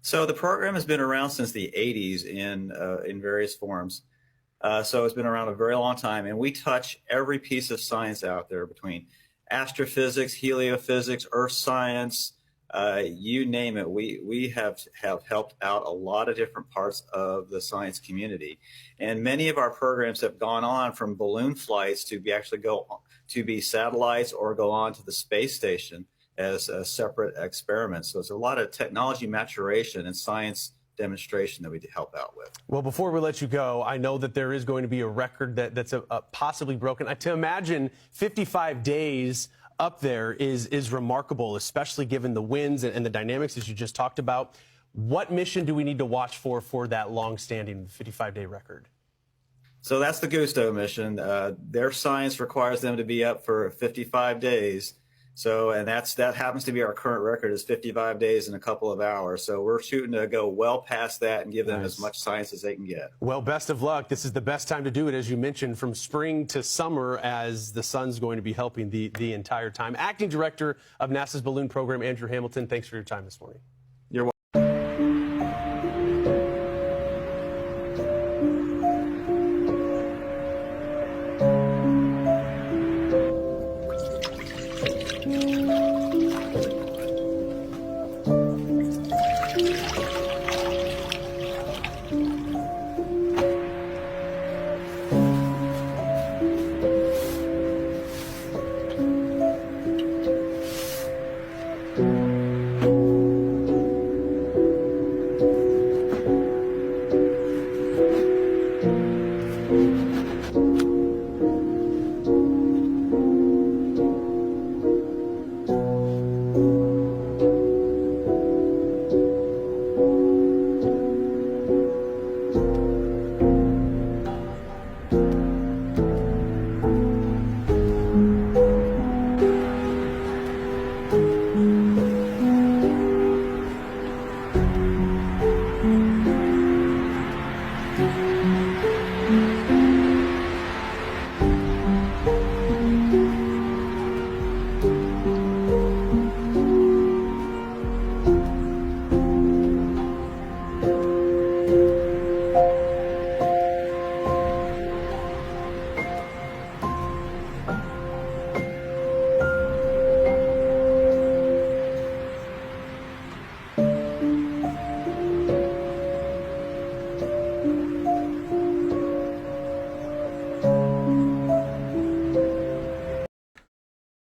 So the program has been around since the 80s in various forms. So it's been around a very long time, and we touch every piece of science out there, between astrophysics, heliophysics, earth science, you name it. We have helped out a lot of different parts of the science community. And many of our programs have gone on from balloon flights to be satellites or go on to the space station as separate experiments. So there's a lot of technology maturation and science demonstration that we help out with. Well, before we let you go, I know that there is going to be a record that's possibly broken. To imagine 55 days up there is remarkable, especially given the winds and the dynamics as you just talked about. What mission do we need to watch for that long-standing 55-day record? So that's the Gusto mission. Their science requires them to be up for 55 days. So, and that happens to be our current record is 55 days and a couple of hours. So we're shooting to go well past that and give them as much science as they can get. Well, best of luck. This is the best time to do it, as you mentioned, from spring to summer, as the sun's going to be helping the entire time. Acting Director of NASA's balloon program, Andrew Hamilton, thanks for your time this morning. You're welcome.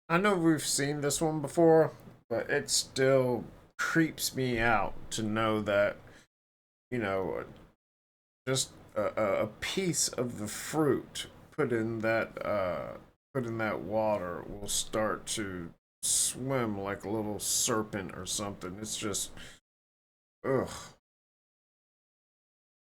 I know we've seen this one before, but it still creeps me out to know that, you know, just a piece of the fruit put in that water will start to swim like a little serpent or something. It's just, ugh.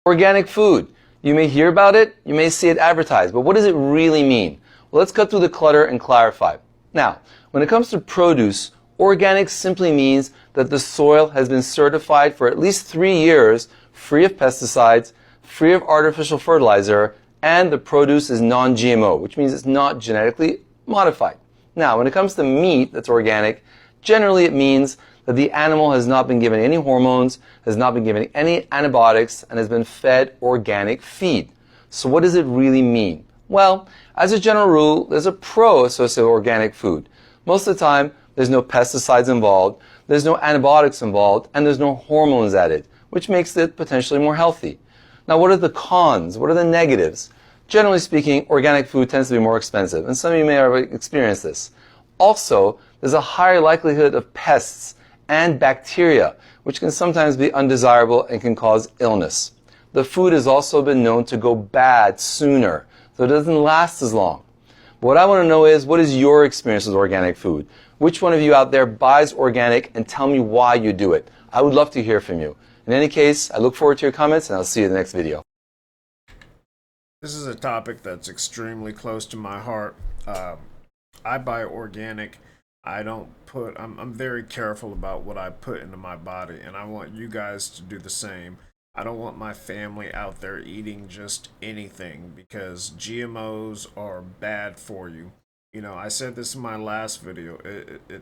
Organic food. You may hear about it, you may see it advertised, but what does it really mean? Well, let's cut through the clutter and clarify. Now, when it comes to produce, organic simply means that the soil has been certified for at least 3 years, free of pesticides, free of artificial fertilizer, and the produce is non-GMO, which means it's not genetically modified. Now, when it comes to meat that's organic, generally it means that the animal has not been given any hormones, has not been given any antibiotics, and has been fed organic feed. So what does it really mean? Well, as a general rule, there's a pro associated with organic food. Most of the time, there's no pesticides involved, there's no antibiotics involved, and there's no hormones added, which makes it potentially more healthy. Now, what are the cons? What are the negatives? Generally speaking, organic food tends to be more expensive, and some of you may have experienced this. Also, there's a higher likelihood of pests and bacteria, which can sometimes be undesirable and can cause illness. The food has also been known to go bad sooner, so it doesn't last as long. What I want to know is, what is your experience with organic food? Which one of you out there buys organic, and tell me why you do it? I would love to hear from you. In any case, I look forward to your comments, and I'll see you in the next video. This is a topic that's extremely close to my heart. I buy organic. I'm very careful about what I put into my body, and I want you guys to do the same. I don't want my family out there eating just anything, because GMOs are bad for you. You know, I said this in my last video.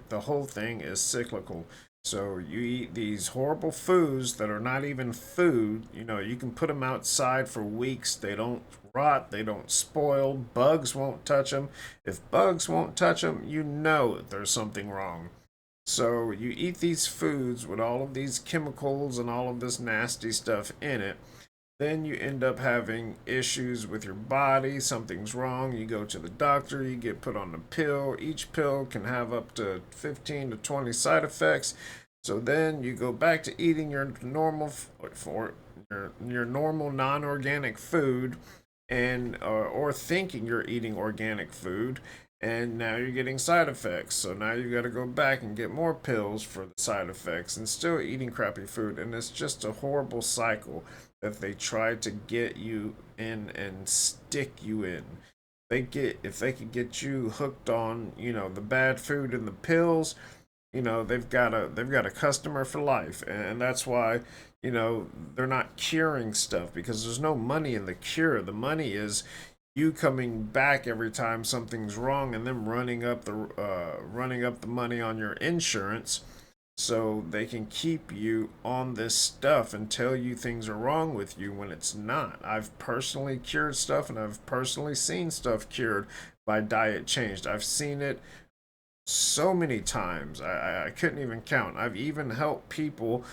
The whole thing is cyclical. So you eat these horrible foods that are not even food. You know, you can put them outside for weeks. They don't rot. They don't spoil. Bugs won't touch them. If bugs won't touch them, you know there's something wrong. So you eat these foods with all of these chemicals and all of this nasty stuff in it. Then you end up having issues with your body. Something's wrong. You go to the doctor. You get put on a pill. Each pill can have up to 15 to 20 side effects. So then you go back to eating your normal non-organic food, and or thinking you're eating organic food. and now you're getting side effects. So now you got to go back and get more pills for the side effects and still eating crappy food. And it's just a horrible cycle that they try to get you in and stick you in. If they could get you hooked on, the bad food and the pills, they've got a customer for life. And that's why, they're not curing stuff, because there's no money in the cure. The money is you coming back every time something's wrong, and them running up the money on your insurance, so they can keep you on this stuff and tell you things are wrong with you when it's not. I've personally cured stuff, and I've personally seen stuff cured by diet changed. I've seen it so many times I couldn't even count. I've even helped people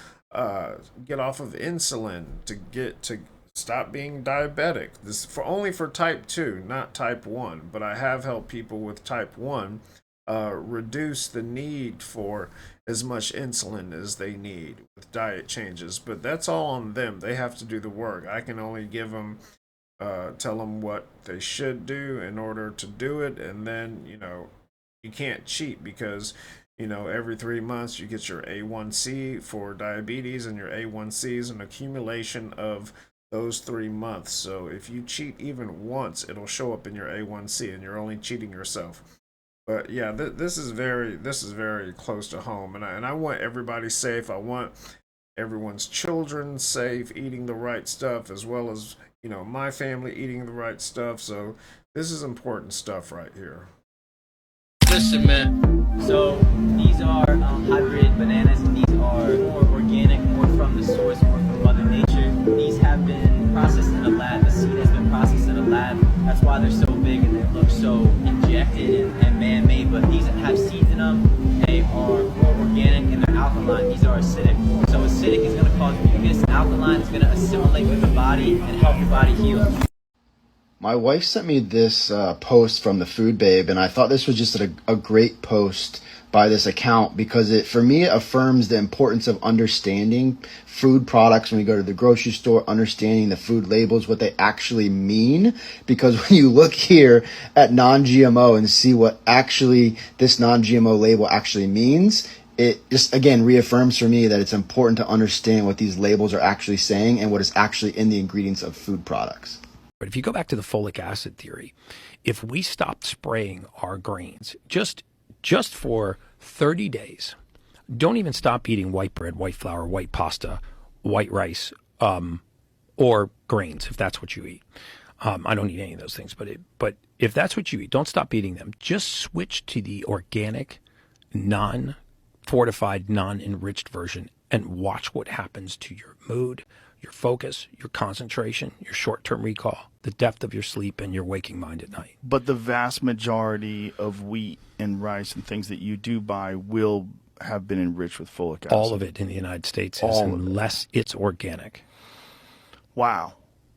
get off of insulin to stop being diabetic. This only for type 2, not type 1, but I have helped people with type 1 reduce the need for as much insulin as they need with diet changes. But that's all on them. They have to do the work. I can only give them, tell them what they should do in order to do it, and then, you can't cheat, because every 3 months you get your A1C for diabetes, and your A1C is an accumulation of those 3 months. So if you cheat even once, it'll show up in your A1C, and you're only cheating yourself. But yeah, this is very close to home, and I want everybody safe. I want everyone's children safe, eating the right stuff, as well as my family eating the right stuff. So this is important stuff right here. Listen, man. So these are hybrid bananas, and these are more organic, more from the source, more from Mother Nature. These have been processed in a lab. The seed has been processed in a lab. That's why they're so big and they look so injected and man-made. But these have seeds in them. They are more organic and they're alkaline. These are acidic. So acidic is going to cause mucus, and alkaline is going to assimilate with the body and help your body heal. My wife sent me this post from the Food Babe, and I thought this was just a great post by this account, because for me, it affirms the importance of understanding food products when we go to the grocery store, understanding the food labels, what they actually mean. Because when you look here at non-GMO and see what actually this non-GMO label actually means, it just, again, reaffirms for me that it's important to understand what these labels are actually saying and what is actually in the ingredients of food products. But if you go back to the folic acid theory, if we stopped spraying our grains just for 30 days, don't even stop eating white bread, white flour, white pasta, white rice, or grains, if that's what you eat. I don't eat any of those things, but if that's what you eat, don't stop eating them. Just switch to the organic, non-fortified, non-enriched version and watch what happens to your mood, your focus, your concentration, your short-term recall, the depth of your sleep, and your waking mind at night. But the vast majority of wheat and rice and things that you do buy will have been enriched with folic acid. All of it in the United States is, unless it's organic. Wow.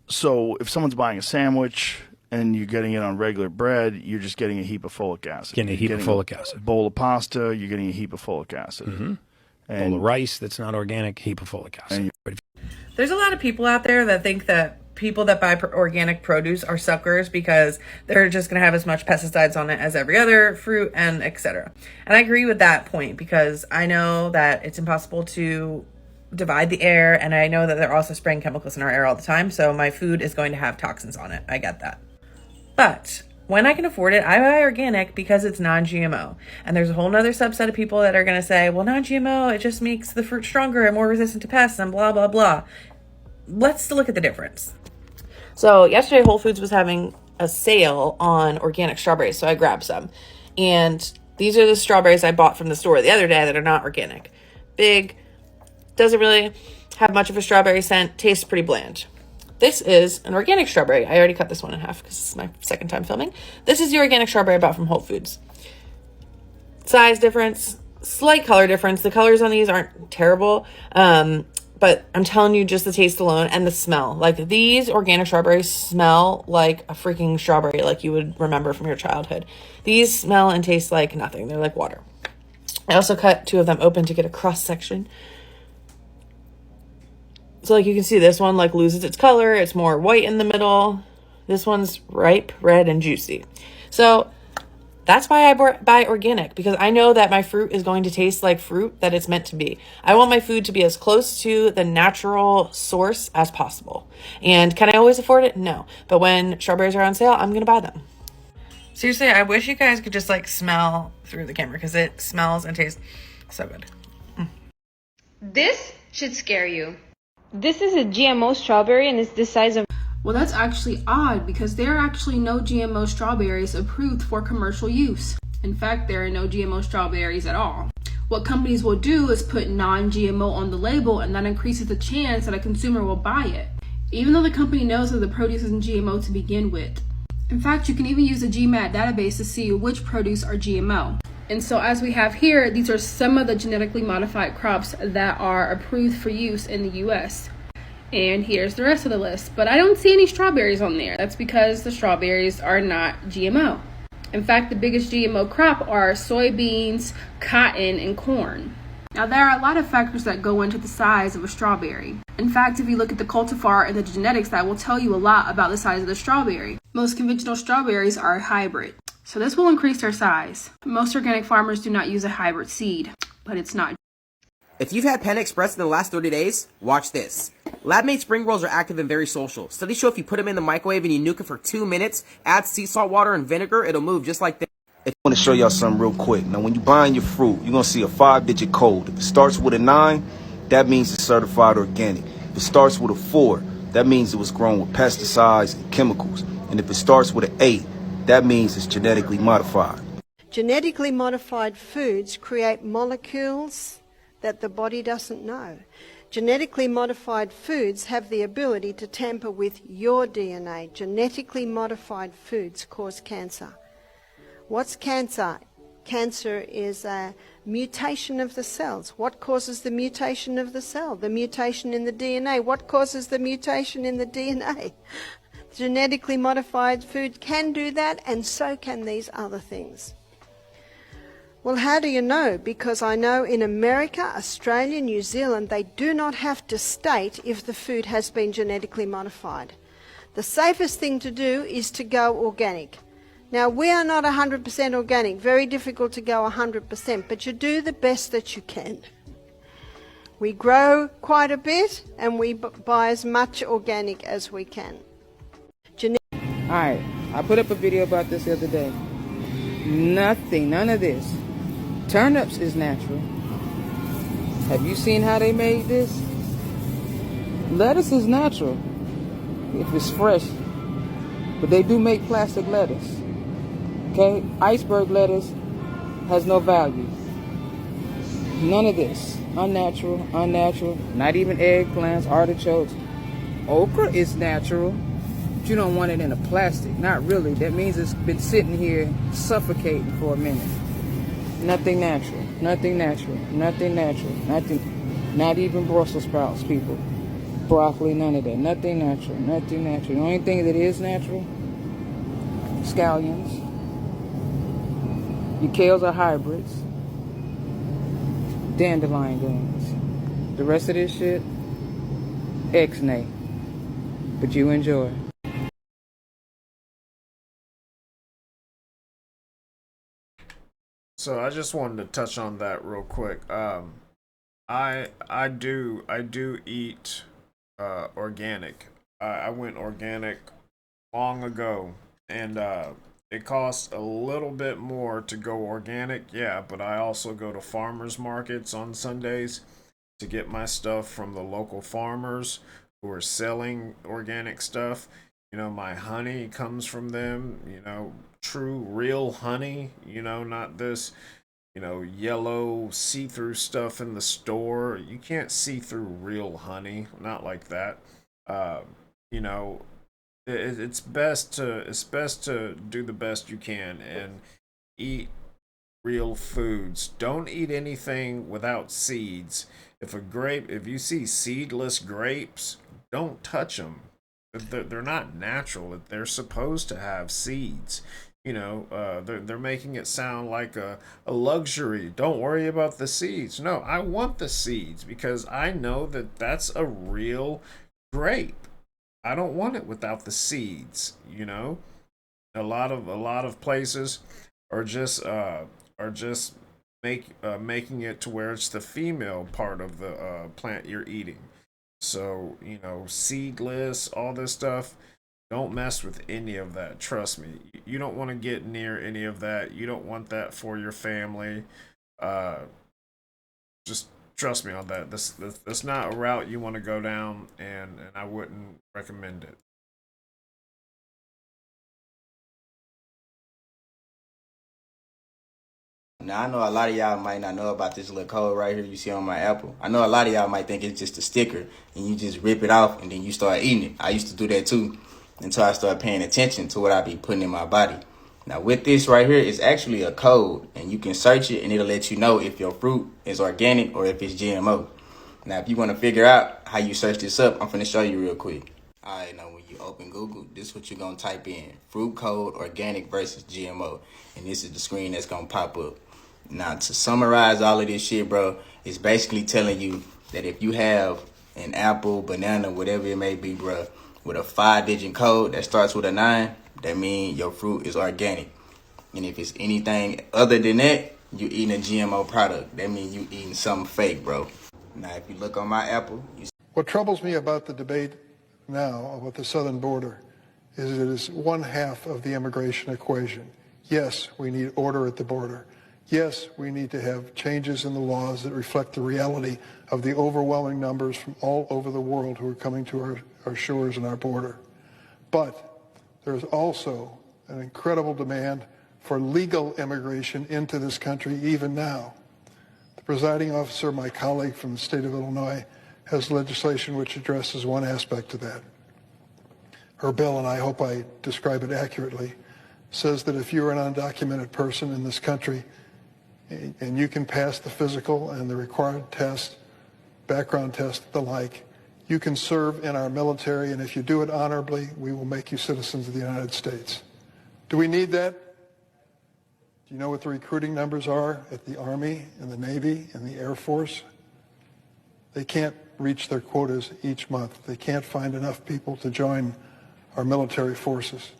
So if someone's buying a sandwich and you're getting it on regular bread, you're just getting a heap of folic acid. Getting a heap of folic acid. Bowl of pasta, you're getting a heap of folic acid. Mm-hmm. And bowl of rice that's not organic, heap of folic acid. There's a lot of people out there that think that people that buy organic produce are suckers because they're just going to have as much pesticides on it as every other fruit and etc. And I agree with that point, because I know that it's impossible to divide the air, and I know that they're also spraying chemicals in our air all the time, so my food is going to have toxins on it. I get that. But when I can afford it, I buy organic because it's non-GMO. And there's a whole nother subset of people that are going to say, well, non-GMO, it just makes the fruit stronger and more resistant to pests and blah, blah, blah. Let's look at the difference. So yesterday, Whole Foods was having a sale on organic strawberries, so I grabbed some. And these are the strawberries I bought from the store the other day that are not organic. Big, doesn't really have much of a strawberry scent, tastes pretty bland. This is an organic strawberry. I already cut this one in half because this is my second time filming. This is the organic strawberry I bought from Whole Foods. Size difference, slight color difference. The colors on these aren't terrible, but I'm telling you, just the taste alone and the smell. Like, these organic strawberries smell like a freaking strawberry, like you would remember from your childhood. These smell and taste like nothing. They're like water. I also cut 2 of them open to get a cross section. So like you can see, this one like loses its color. It's more white in the middle. This one's ripe, red, and juicy. So That's why I buy organic, because I know that my fruit is going to taste like fruit that it's meant to be. I want my food to be as close to the natural source as possible. And can I always afford it? No. But when strawberries are on sale, I'm going to buy them. Seriously, I wish you guys could just like smell through the camera, because it smells and tastes so good. This should scare you. This is a GMO strawberry and it's the size of... Well, that's actually odd because there are actually no GMO strawberries approved for commercial use. In fact, there are no GMO strawberries at all. What companies will do is put non-GMO on the label, and that increases the chance that a consumer will buy it, even though the company knows that the produce isn't GMO to begin with. In fact, you can even use the GMAT database to see which produce are GMO. And so as we have here, these are some of the genetically modified crops that are approved for use in the US. And here's the rest of the list. But I don't see any strawberries on there. That's because the strawberries are not GMO. In fact, the biggest GMO crop are soybeans, cotton, and corn. Now, there are a lot of factors that go into the size of a strawberry. In fact, if you look at the cultivar and the genetics, that will tell you a lot about the size of the strawberry. Most conventional strawberries are hybrid, so this will increase their size. Most organic farmers do not use a hybrid seed, but it's not. If you've had Panda Express in the last 30 days, watch this. Lab-made spring rolls are active and very social. Studies show if you put them in the microwave and you nuke it for 2 minutes, add sea salt water and vinegar, it'll move just like this. I want to show y'all something real quick. Now, when you're buying your fruit, you're going to see a 5-digit code. If it starts with a 9, that means it's certified organic. If it starts with a 4, that means it was grown with pesticides and chemicals. And if it starts with an 8, that means it's genetically modified. Genetically modified foods create molecules that the body doesn't know. Genetically modified foods have the ability to tamper with your DNA. Genetically modified foods cause cancer. What's cancer? Cancer is a mutation of the cells. What causes the mutation of the cell? The mutation in the DNA. What causes the mutation in the DNA? Genetically modified food can do that, and so can these other things. Well, how do you know? Because I know in America, Australia, New Zealand, they do not have to state if the food has been genetically modified. The safest thing to do is to go organic. Now, we are not 100% organic, very difficult to go 100%, but you do the best that you can. We grow quite a bit and we buy as much organic as we can. Alright, I put up a video about this the other day. None of this. Turnips is natural. Have you seen how they made this? Lettuce is natural, if it's fresh. But they do make plastic lettuce. Okay? Iceberg lettuce has no value. None of this. Unnatural. Not even eggplants, artichokes. Okra is natural, but you don't want it in a plastic. Not really. That means it's been sitting here suffocating for a minute. Nothing natural. Not even Brussels sprouts, people. Broccoli, none of that. Nothing natural. The only thing that is natural, scallions. Your kales are hybrids. Dandelion greens. The rest of this shit, ex-nay. But you enjoy. So I just wanted to touch on that real quick. I do eat organic. I went organic long ago, and it costs a little bit more to go organic, yeah, but I also go to farmers markets on Sundays to get my stuff from the local farmers who are selling organic stuff. You know, my honey comes from them, you know, true, real honey, you know, not this, you know, yellow see-through stuff in the store. You can't see through real honey, not like that. You know, it's best to do the best you can and eat real foods. Don't eat anything without seeds. If you see seedless grapes, don't touch them. They're not natural. They're supposed to have seeds. You know, they're making it sound like a luxury. Don't worry about the seeds. No, I want the seeds because I know that that's a real grape. I don't want it without the seeds, you know. A lot of places just making it to where it's the female part of the plant you're eating. So, you know, seedless, all this stuff. Don't mess with any of that. Trust me. You don't want to get near any of that. You don't want that for your family. Just trust me on that. That's not a route you want to go down, and I wouldn't recommend it. Now, I know a lot of y'all might not know about this little code right here you see on my apple. I know a lot of y'all might think it's just a sticker and you just rip it off and then you start eating it. I used to do that too until I started paying attention to what I be putting in my body. Now, with this right here, it's actually a code and you can search it and it'll let you know if your fruit is organic or if it's GMO. Now, if you want to figure out how you search this up, I'm finna show you real quick. All right, now when you open Google, this is what you're going to type in. Fruit code, organic versus GMO. And this is the screen that's going to pop up. Now, to summarize all of this shit, bro, it's basically telling you that if you have an apple, banana, whatever it may be, bro, with a 5-digit code that starts with a 9, that means your fruit is organic. And if it's anything other than that, you eating a GMO product. That means you eating something fake, bro. Now, if you look on my apple, what troubles me about the debate now about the southern border is it is one half of the immigration equation. Yes, we need order at the border. Yes, we need to have changes in the laws that reflect the reality of the overwhelming numbers from all over the world who are coming to our shores and our border. But there's also an incredible demand for legal immigration into this country even now. The presiding officer, my colleague from the state of Illinois, has legislation which addresses one aspect of that. Her bill, and I hope I describe it accurately, says that if you're an undocumented person in this country, and you can pass the physical and the required test, background test, the like, you can serve in our military, and if you do it honorably, we will make you citizens of the United States. Do we need that? Do you know what the recruiting numbers are at the Army and the Navy and the Air Force? They can't reach their quotas each month. They can't find enough people to join our military forces.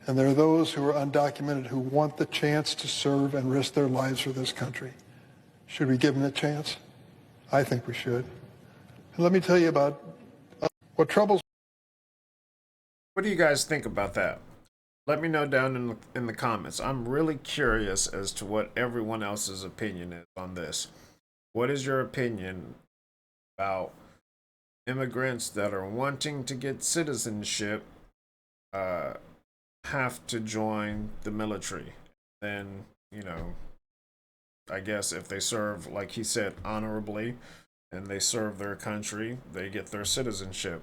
And there are those who are undocumented who want the chance to serve and risk their lives for this country. Should we give them the chance? I think we should. And let me tell you about what troubles. What do you guys think about that? Let me know down in the comments. I'm really curious as to what everyone else's opinion is on this. What is your opinion about immigrants that are wanting to get citizenship have to join the military? Then, you know, I guess if they serve, like he said, honorably, and they serve their country, they get their citizenship.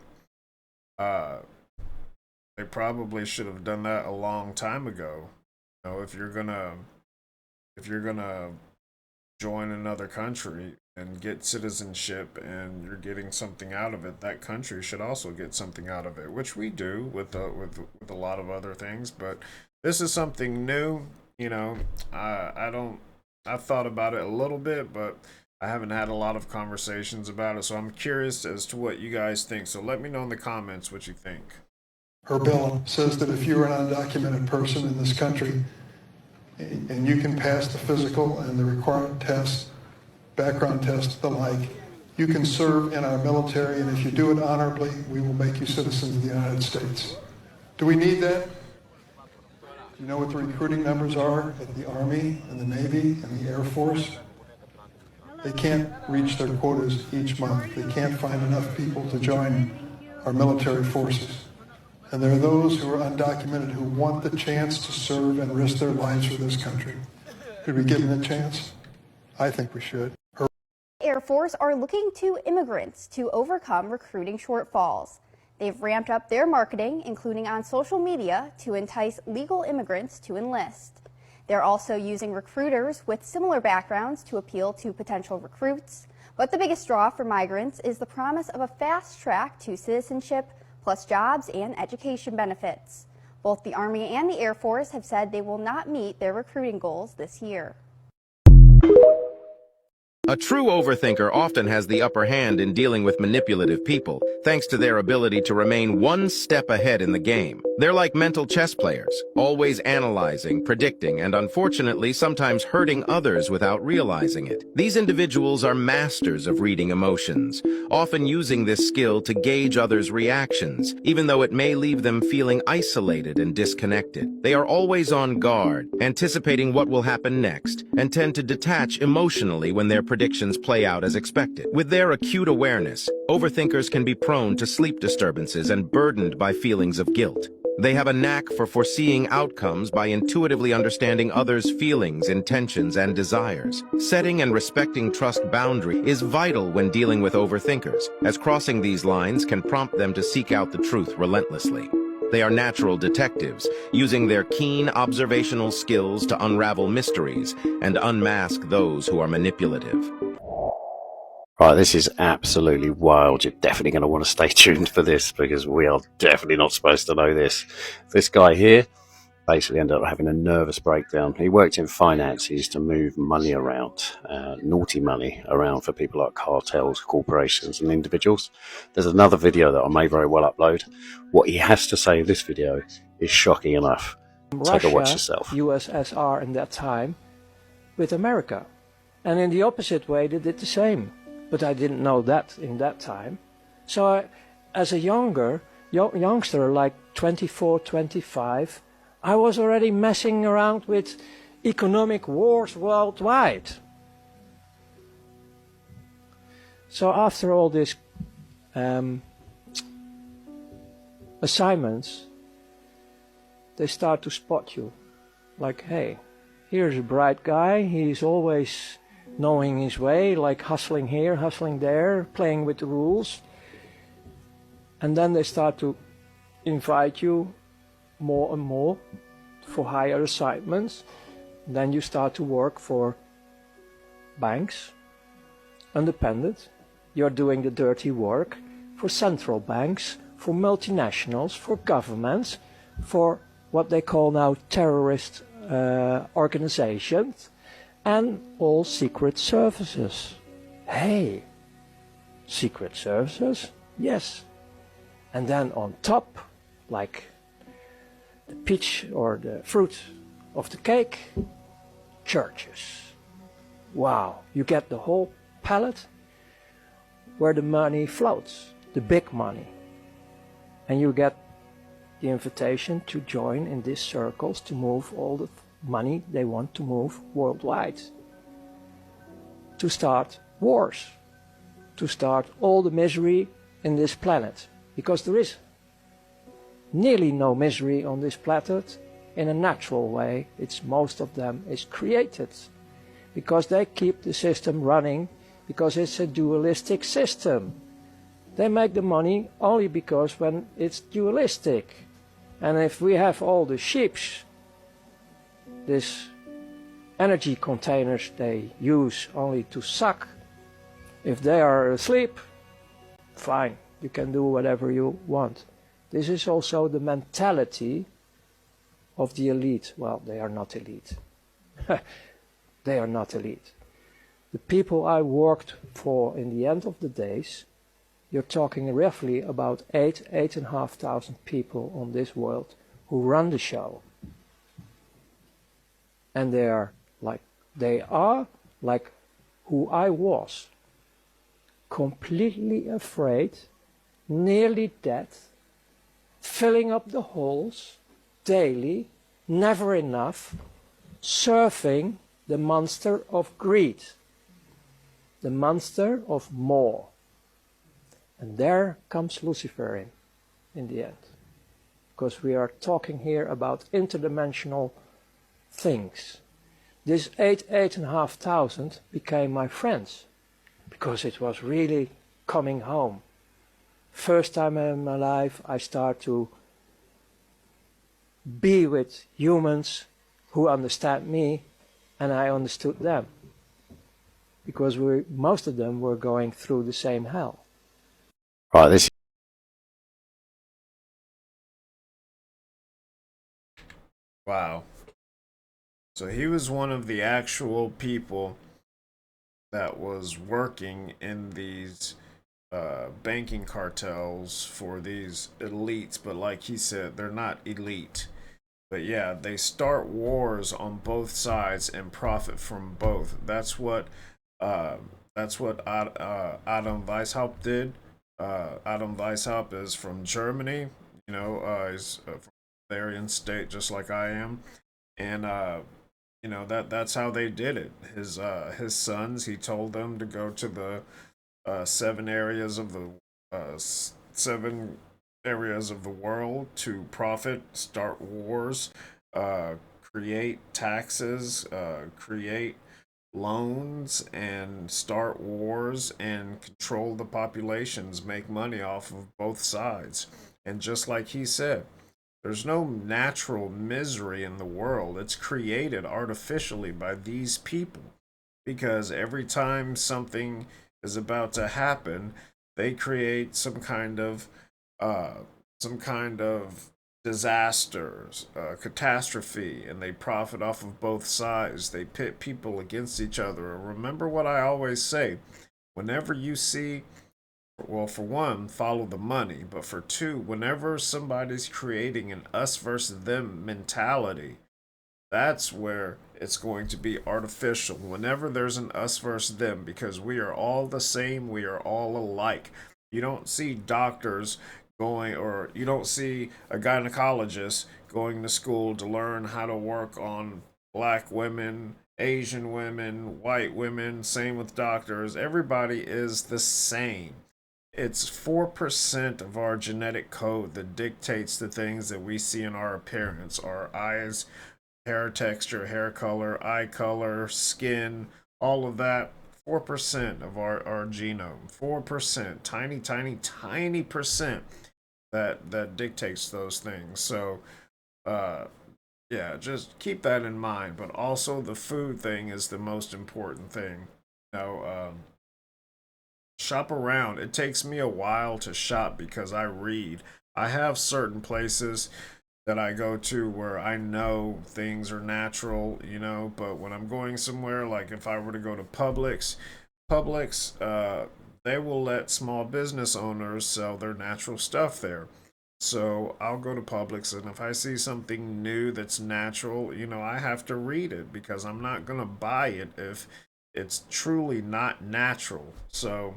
They probably should have done that a long time ago. You know, if you're gonna join another country and get citizenship and you're getting something out of it, that country should also get something out of it, which we do with a lot of other things. But this is something new. You know, I've thought about it a little bit, but I haven't had a lot of conversations about it, so I'm curious as to what you guys think. So let me know in the comments what you think. Her bill says that if you're an undocumented person in this country and you can pass the physical and the required test, background test, the like, you can serve in our military, and if you do it honorably, we will make you citizens of the United States. Do we need that? Do you know what the recruiting numbers are at the Army and the Navy and the Air Force? They can't reach their quotas each month. They can't find enough people to join our military forces. And there are those who are undocumented who want the chance to serve and risk their lives for this country. Should we give them a chance? I think we should. Air Force are looking to immigrants to overcome recruiting shortfalls. They've ramped up their marketing, including on social media, to entice legal immigrants to enlist. They're also using recruiters with similar backgrounds to appeal to potential recruits. But the biggest draw for migrants is the promise of a fast track to citizenship, plus jobs and education benefits. Both the Army and the Air Force have said they will not meet their recruiting goals this year. A true overthinker often has the upper hand in dealing with manipulative people, thanks to their ability to remain one step ahead in the game. They're like mental chess players, always analyzing, predicting, and unfortunately sometimes hurting others without realizing it. These individuals are masters of reading emotions, often using this skill to gauge others' reactions, even though it may leave them feeling isolated and disconnected. They are always on guard, anticipating what will happen next, and tend to detach emotionally when their predictions play out as expected. With their acute awareness, overthinkers can be prone to sleep disturbances and burdened by feelings of guilt. They have a knack for foreseeing outcomes by intuitively understanding others' feelings, intentions, and desires. Setting and respecting trust boundary is vital when dealing with overthinkers, as crossing these lines can prompt them to seek out the truth relentlessly. They are natural detectives, using their keen observational skills to unravel mysteries and unmask those who are manipulative. Right, this is absolutely wild. You're definitely going to want to stay tuned for this because we are definitely not supposed to know this. This guy here basically ended up having a nervous breakdown. He worked in finance. He used to move money around, naughty money around for people like cartels, corporations and individuals. There's another video that I may very well upload. What he has to say in this video is shocking enough. Take a watch yourself. USSR in that time with America. And in the opposite way they did the same. But I didn't know that in that time. So as a youngster, like 24, 25, I was already messing around with economic wars worldwide. So after all these assignments, they start to spot you. Like, hey, here's a bright guy, he's always knowing his way, like hustling here, hustling there, playing with the rules. And then they start to invite you more and more for higher assignments. Then you start to work for banks, independent. You're doing the dirty work for central banks, for multinationals, for governments, for what they call now terrorist organizations, and all secret services. Hey, secret services? Yes. And then on top, like the peach or the fruit of the cake, churches. Wow, you get the whole palette where the money floats, the big money. And you get the invitation to join in these circles to move all the money they want to move worldwide, to start wars, to start all the misery in this planet, because there is nearly no misery on this planet in a natural way. It's most of them is created because they keep the system running, because it's a dualistic system. They make the money only because when it's dualistic. And if we have all the ships, these energy containers they use only to suck, if they are asleep, fine, you can do whatever you want. This is also the mentality of the elite. Well, they are not elite. They are not elite. The people I worked for in the end of the days, you're talking roughly about 8,500 people on this world who run the show. And they are like who I was, completely afraid, nearly dead, filling up the holes daily, never enough, serving the monster of greed, the monster of more. And there comes Lucifer in the end, because we are talking here about interdimensional things. This 8,500 became my friends, because it was really coming home. First time in my life I start to be with humans who understand me, and I understood them, because most of them were going through the same hell. Right, this. Wow. So he was one of the actual people that was working in these banking cartels for these elites, but like he said, they're not elite. But yeah, they start wars on both sides and profit from both. Uh, that's what Adam Weishaupt did. Adam Weishaupt is from Germany. You know, he's from the Aryan state, just like I am, and you know that's how they did it. His sons, he told them to go to the seven areas of the seven areas of the world to profit, start wars, uh, create taxes, create loans, and start wars and control the populations, make money off of both sides. And just like he said, there's no natural misery in the world. It's created artificially by these people because every time something is about to happen, they create uh, some kind of disasters, catastrophe, and they profit off of both sides. They pit people against each other. Remember what I always say: whenever you see, well, for one, follow the money, but for two, whenever somebody's creating an us versus them mentality, that's where it's going to be artificial. Whenever there's an us versus them, because we are all the same, we are all alike. You don't see doctors going, or you don't see a gynecologist going to school to learn how to work on black women, Asian women, white women. Same with doctors. Everybody is the same. It's 4% of our genetic code that dictates the things that we see in our appearance, our eyes, hair texture, hair color, eye color, skin, all of that. 4% of our genome. 4%. Tiny, tiny, tiny percent that dictates those things. So, uh, yeah, just keep that in mind. But also, the food thing is the most important thing. You know, shop around. It takes me a while to shop because I read. I have certain places that I go to where I know things are natural, you know, but when I'm going somewhere, like if I were to go to Publix, they will let small business owners sell their natural stuff there. So I'll go to Publix, and if I see something new that's natural, you know, I have to read it because I'm not going to buy it if it's truly not natural. So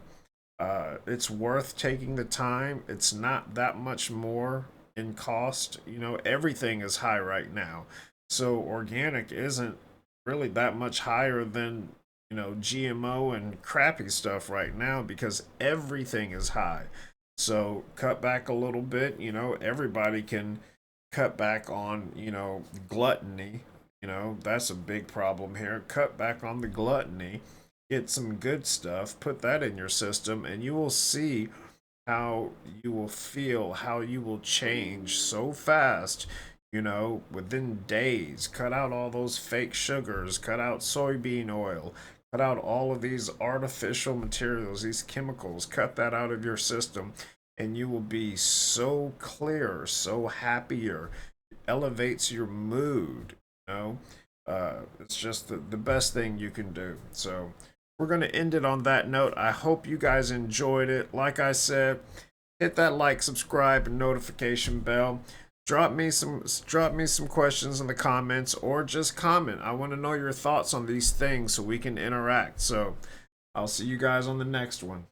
it's worth taking the time. It's not that much more in cost. You know, everything is high right now. So organic isn't really that much higher than, you know, GMO and crappy stuff right now because everything is high. So cut back a little bit. You know, everybody can cut back on, you know, gluttony. You know, that's a big problem here. Cut back on the gluttony, get some good stuff, put that in your system, and you will see how you will feel, how you will change so fast, you know, within days. Cut out all those fake sugars, cut out soybean oil, cut out all of these artificial materials, these chemicals, cut that out of your system, and you will be so clear, so happier. Elevates your mood, you know. It's just the best thing you can do. So we're going to end it on that note. I hope you guys enjoyed it. Like I said, hit that like, subscribe, and notification bell. Drop me some questions in the comments, or just comment. I want to know your thoughts on these things so we can interact. So I'll see you guys on the next one.